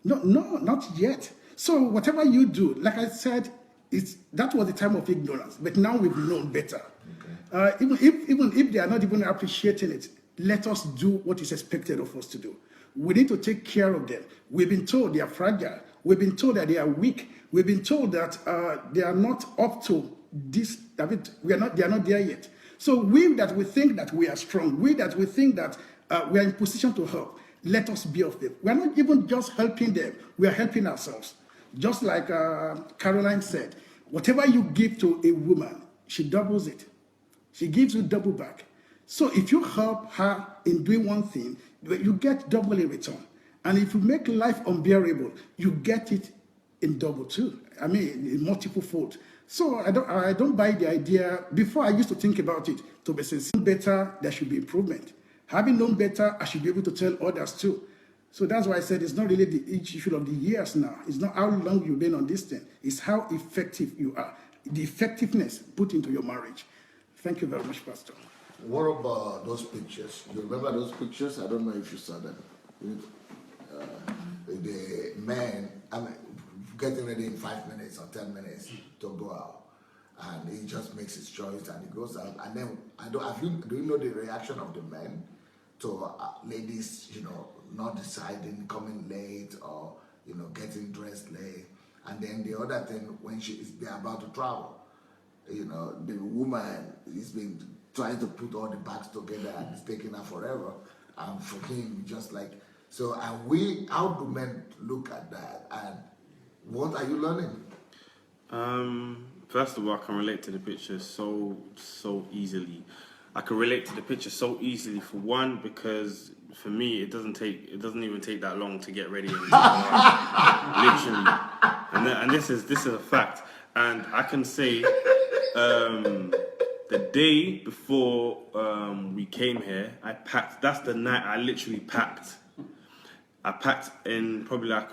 A: No, no, not yet. So whatever you do, like I said, that was the time of ignorance. But now we've known better. Even if they are not even appreciating it, let us do what is expected of us to do. We need to take care of them. We've been told they are fragile. We've been told that they are weak. We've been told that they are not up to this. They are not there yet. So we think that we are strong, we think that we are in position to help, let us be of them. We are not even just helping them, we are helping ourselves. Just like Caroline said, whatever you give to a woman, she doubles it. She gives you double back. So if you help her in doing one thing, you get double in return. And if you make life unbearable, you get it in double too. I mean, in multiple fold. So I don't buy the idea. Before I used to think about it, to be sincere, better, there should be improvement. Having known better, I should be able to tell others too. So that's why I said it's not really the issue of the years now. It's not how long you've been on this thing. It's how effective you are. The effectiveness put into your marriage. Thank you very much, Pastor.
B: What about those pictures? You remember those pictures? I don't know if you saw them. The man, getting ready in 5 minutes or 10 minutes to go out, and he just makes his choice and he goes out. And then do you know the reaction of the men to ladies, not deciding, coming late, or getting dressed late? And then the other thing, when they're about to travel, the woman is been trying to put all the bags together and it's taking her forever. And for him, just like so. And how do men look at that? And what are you learning?
F: First of all, I can relate to the picture so easily. I can relate to the picture so easily, for one, because for me it doesn't even take that long to get ready and literally. And this is a fact. And I can say the day before we came here, I packed. That's the night I literally packed. I packed in probably like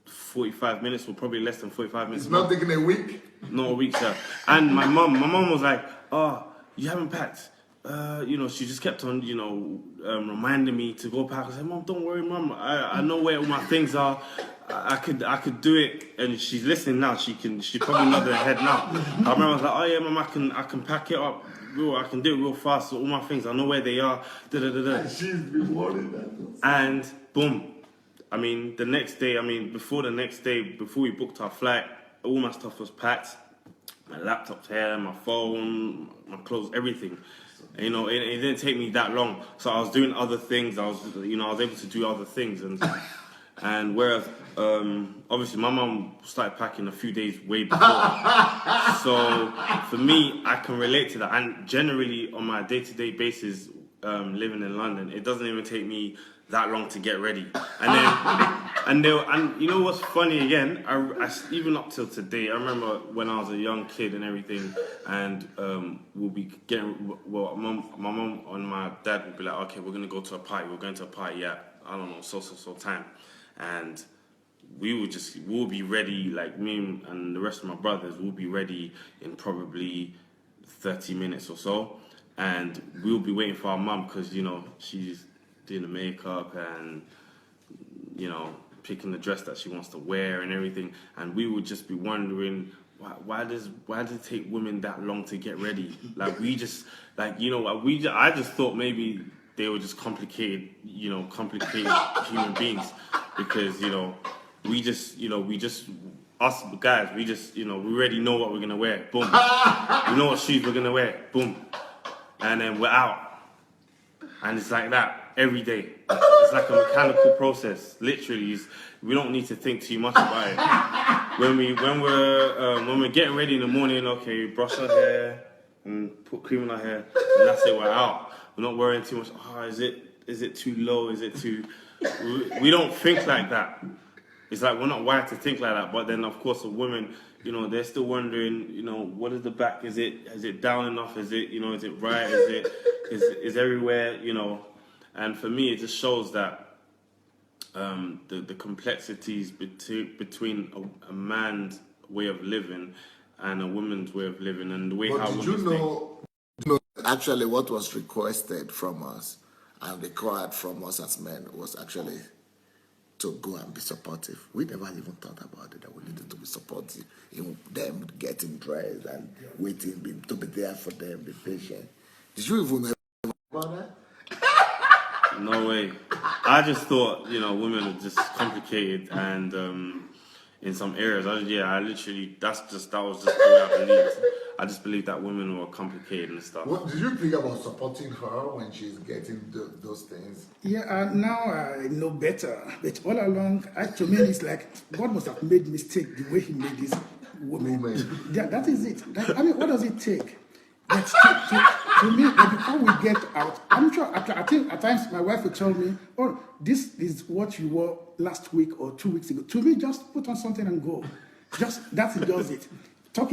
F: 45 minutes, or probably less than 45 minutes.
B: It's not taking a week?
F: Not a week, sir. And my mom was like, "Oh, you haven't packed." She just kept on, reminding me to go pack. I said, "Mom, don't worry, Mom. I know where all my things are. I could do it." And she's listening now. She probably nod her head now. I remember I was like, "Oh yeah, Mom, I can pack it up. I can do it real fast. So all my things, I know where they are."
B: And she's been worried that.
F: And boom. I mean, before we booked our flight, all my stuff was packed. My laptop's here, my phone, my clothes, everything. It didn't take me that long. So I was doing other things. I was able to do other things. And whereas, obviously my mom started packing a few days way before. So for me, I can relate to that. And generally on my day-to-day basis, living in London, it doesn't even take me that long to get ready. And you know what's funny again? I even up till today, I remember when I was a young kid and everything, and we'll be getting, my mom and my dad would be like, "Okay, we're gonna go to a party. We're going to a party at, I don't know, so time," and we'll be ready, like me and the rest of my brothers will be ready in probably 30 minutes or so, and we'll be waiting for our mum because she's doing the makeup and picking the dress that she wants to wear and everything, and we would just be wondering why does it take women that long to get ready? Like I just thought maybe they were just complicated human beings, because us guys, we already know what we're gonna wear. Boom. We know what shoes we're gonna wear. Boom. And then we're out. And it's like that every day. It's like a mechanical process. Literally, we don't need to think too much about it. When we're getting ready in the morning, okay, brush our hair and put cream in our hair, and that's it. We're out. We're not worrying too much. Is it too low? Is it too? We don't think like that. It's like we're not wired to think like that. But then, of course, a woman, they're still wondering, what is the back? Is it down enough? Is it, is it right? Is everywhere, And for me, it just shows that the complexities between a man's way of living and a woman's way of living, and the way how women think.
B: Did you know actually what was requested from us and required from us as men was actually to go and be supportive. We never even thought about it, that we needed to be supportive in them getting dressed and waiting to be there for them, be patient. Did you even know about that?
F: No way. I just thought, women are just complicated and in some areas. That was just the way I believed. I just believe that women were complicated and stuff.
B: What did you think about supporting her when she's getting those things?
A: Yeah, now I know better. But all along, to me, it's like God must have made mistake the way He made this woman. That is it. What does it take? But to me, before we get out, I'm sure. I think at times my wife would tell me, "Oh, this is what you wore last week or 2 weeks ago." To me, just put on something and go. That's just it.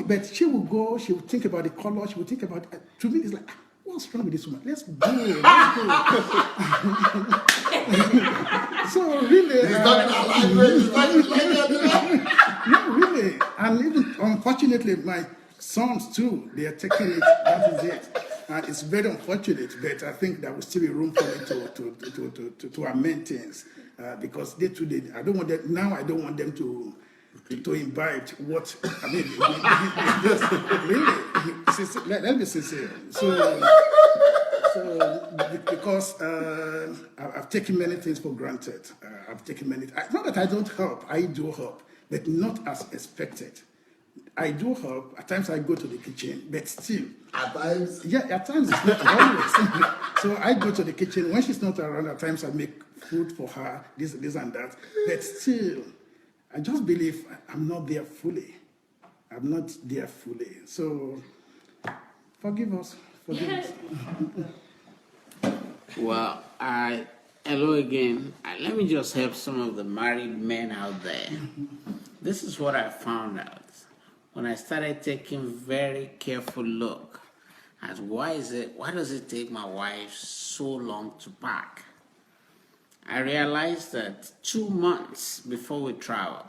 A: But she will go. She will think about the color. She will think about. To me, it's like, what's wrong with this woman? Let's go. So really,
B: He's talking about language.
A: no, really, and even unfortunately, my sons too, they are taking it. That is it. It's very unfortunate, but I think there will still be room for me to amend things because day to day, I don't want them now. I don't want them to imbibe what I mean. Really, let me sincere. So because I've taken many things for granted. I've taken many. Not that I don't help. I do help, but not as expected. I do help. At times I go to the kitchen, but still.
B: At times?
A: Yeah, at times it's not always. So I go to the kitchen. When she's not around, at times I make food for her, this and that. But still, I just believe I'm not there fully. I'm not there fully. So forgive us. Forgive us.
E: Well, hello again. Let me just help some of the married men out there. This is what I found out when I started taking very careful look at why does it take my wife so long to pack? I realized that 2 months before we travel,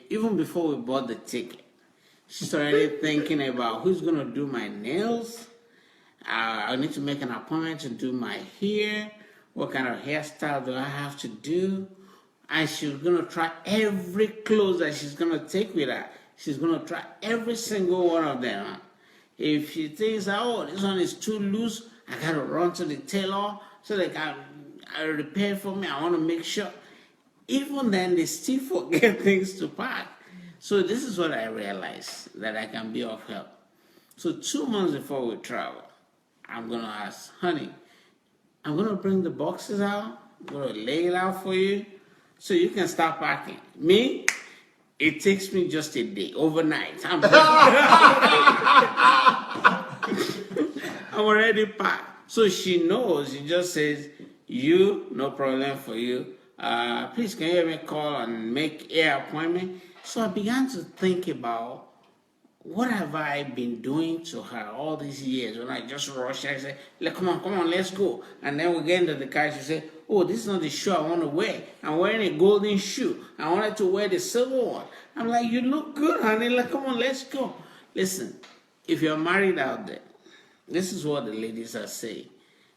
E: even before we bought the ticket, she's already thinking about who's going to do my nails. I need to make an appointment to do my hair. What kind of hairstyle do I have to do? And she's going to try every clothes that she's going to take with her. She's going to try every single one of them. If she thinks, oh, this one is too loose, I got to run to the tailor so they can repair for me. I want to make sure. Even then, they still forget things to pack. So this is what I realized, that I can be of help. So 2 months before we travel, I'm going to ask, honey, I'm going to bring the boxes out. I'm going to lay it out for you so you can start packing. Me, it takes me just a day, overnight. I'm already packed. So she knows. She just says, no problem for you. Please, can you hear me call and make an appointment? So I began to think about what have I been doing to her all these years when I just rush her and say, come on, let's go. And then we get into the car, she say, oh, this is not the shoe I want to wear. I'm wearing a golden shoe. I wanted to wear the silver one. I'm like, you look good, honey. Come on, let's go. Listen, if you're married out there, this is what the ladies are saying.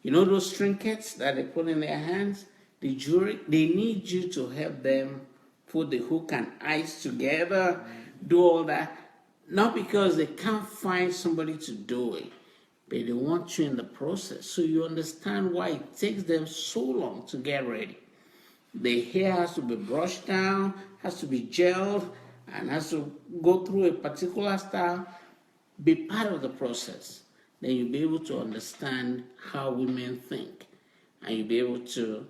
E: You know those trinkets that they put in their hands? The jewelry? They need you to help them put the hook and eyes together, do all that. Not because they can't find somebody to do it, but they want you in the process. So you understand why it takes them so long to get ready. The hair has to be brushed down, has to be gelled, and has to go through a particular style. Be part of the process. Then you'll be able to understand how women think. And you'll be able to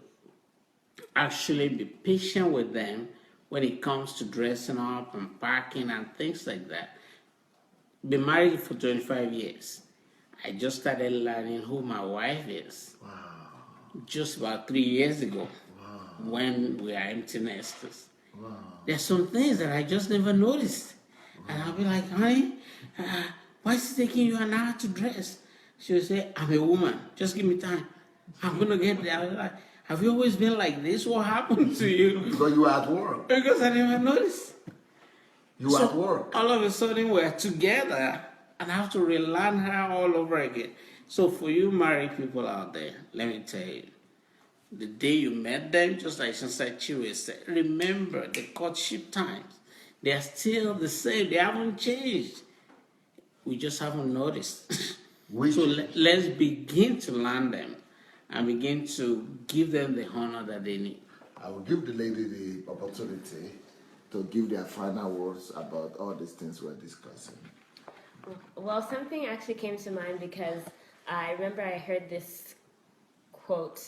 E: actually be patient with them when it comes to dressing up and packing and things like that. Been married for 25 years. I just started learning who my wife is. Wow. Just about 3 years ago. Wow. When we are empty nesters. Wow. There's some things that I just never noticed. Wow. And I'll be like, honey, why is it taking you an hour to dress? She'll say, I'm a woman. Just give me time. I'm going to get there. I was like, have you always been like this? What happened to you?
B: Because you were at work.
E: Because I never noticed.
B: You were at work.
E: All of a sudden we're together and I have to relearn her all over again. So for you married people out there, let me tell you, The day you met them, just like Sister Chiwe said, remember the courtship times. They are still the same. They haven't changed. We just haven't noticed. So let's begin to learn them and begin to give them the honor that they need.
B: I will give the lady the opportunity to give their final words about all these things we're discussing.
C: Well, something actually came to mind because I remember I heard this quote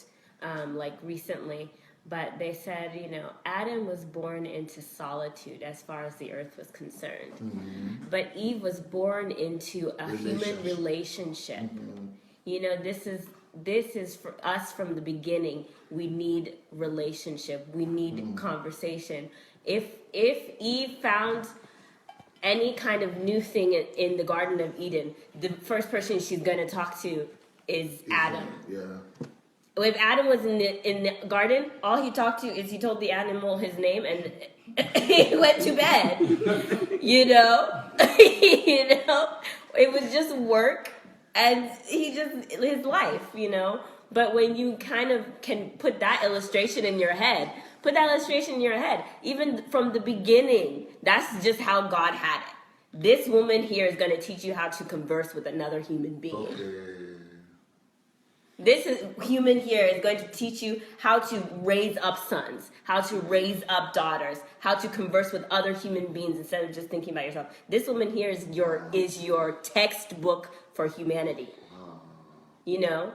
C: like recently, but they said, you know, Adam was born into solitude as far as the earth was concerned, but Eve was born into a human relationship. You know, this is for us from the beginning. We need relationship. We need conversation. If Eve found any kind of new thing in the Garden of Eden, the first person she's going to talk to is Adam.
B: Yeah.
C: If Adam was in the garden, all he talked to is he told the animal his name and he went to bed. You know, it was just work and his life. You know, but when you kind of can put that illustration in your head, even from the beginning, that's just how God had it. This woman here is going to teach you how to converse with another human being.
B: Okay.
C: This human here is going to teach you how to raise up sons, how to raise up daughters, how to converse with other human beings instead of just thinking about yourself. This woman here is your textbook for humanity. You know?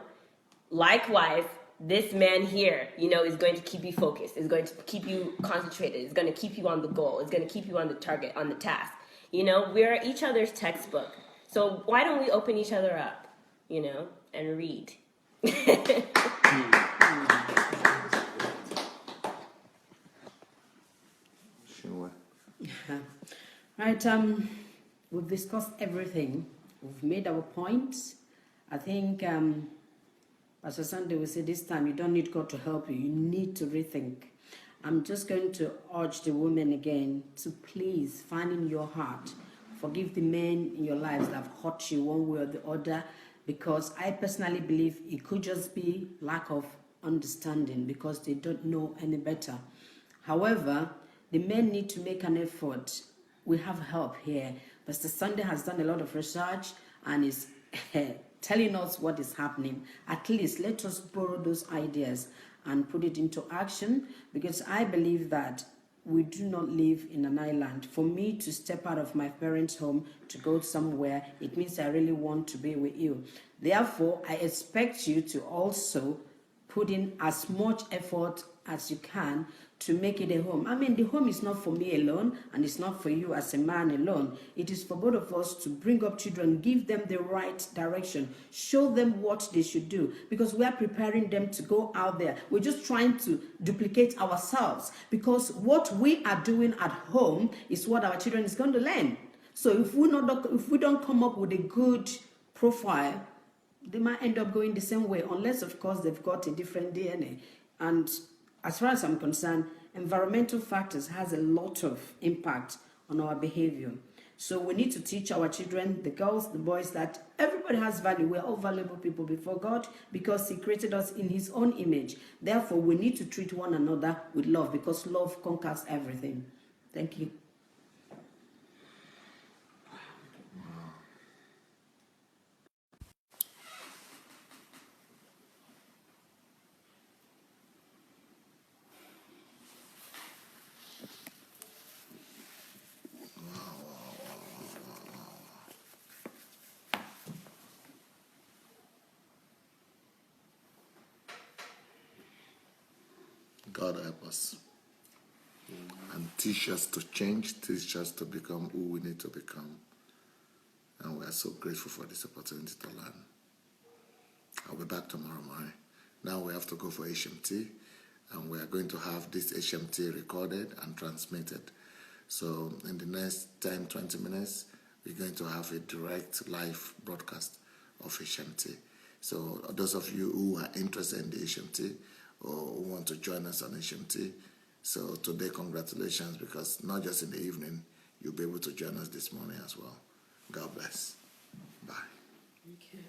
C: Likewise, this man here, you know, is going to keep you focused, is going to keep you concentrated, is going to keep you on the goal, is going to keep you on the target, on the task. You know, we're each other's textbook. So why don't we open each other up, you know, and read?
B: Sure.
D: Right, we've discussed everything. We've made our points. I think Pastor Sunday will say this time you don't need God to help you. You need to rethink. I'm just going to urge the women again to please find in your heart, forgive the men in your lives that have hurt you one way or the other, because I personally believe it could just be lack of understanding because they don't know any better. However, the men need to make an effort. We have help here. Pastor Sunday has done a lot of research and is telling us what is happening. At least let us borrow those ideas and put it into action, because I believe that we do not live in an island. For me to step out of my parents' home to go somewhere, it means I really want to be with you. Therefore, I expect you to also put in as much effort as you can to make it a home. I mean, the home is not for me alone, and it's not for you as a man alone. It is for both of us to bring up children, give them the right direction, show them what they should do, because we are preparing them to go out there. We're just trying to duplicate ourselves, because what we are doing at home is what our children is going to learn. So if we don't come up with a good profile, they might end up going the same way, unless, of course, they've got a different DNA. And as far as I'm concerned, environmental factors has a lot of impact on our behavior. So we need to teach our children, the girls, the boys, that everybody has value. We're all valuable people before God because He created us in His own image. Therefore, we need to treat one another with love, because love conquers everything. Thank you.
B: God help us and teach us to change, teach us to become who we need to become. And we are so grateful for this opportunity to learn. I'll be back tomorrow morning. Now we have to go for HMT, and we are going to have this HMT recorded and transmitted. So in the next 10, 20 minutes, we're going to have a direct live broadcast of HMT. So those of you who are interested in the HMT or who want to join us on HMT, so today, congratulations, because not just in the evening, you'll be able to join us this morning as well. God bless. Bye.
D: Okay.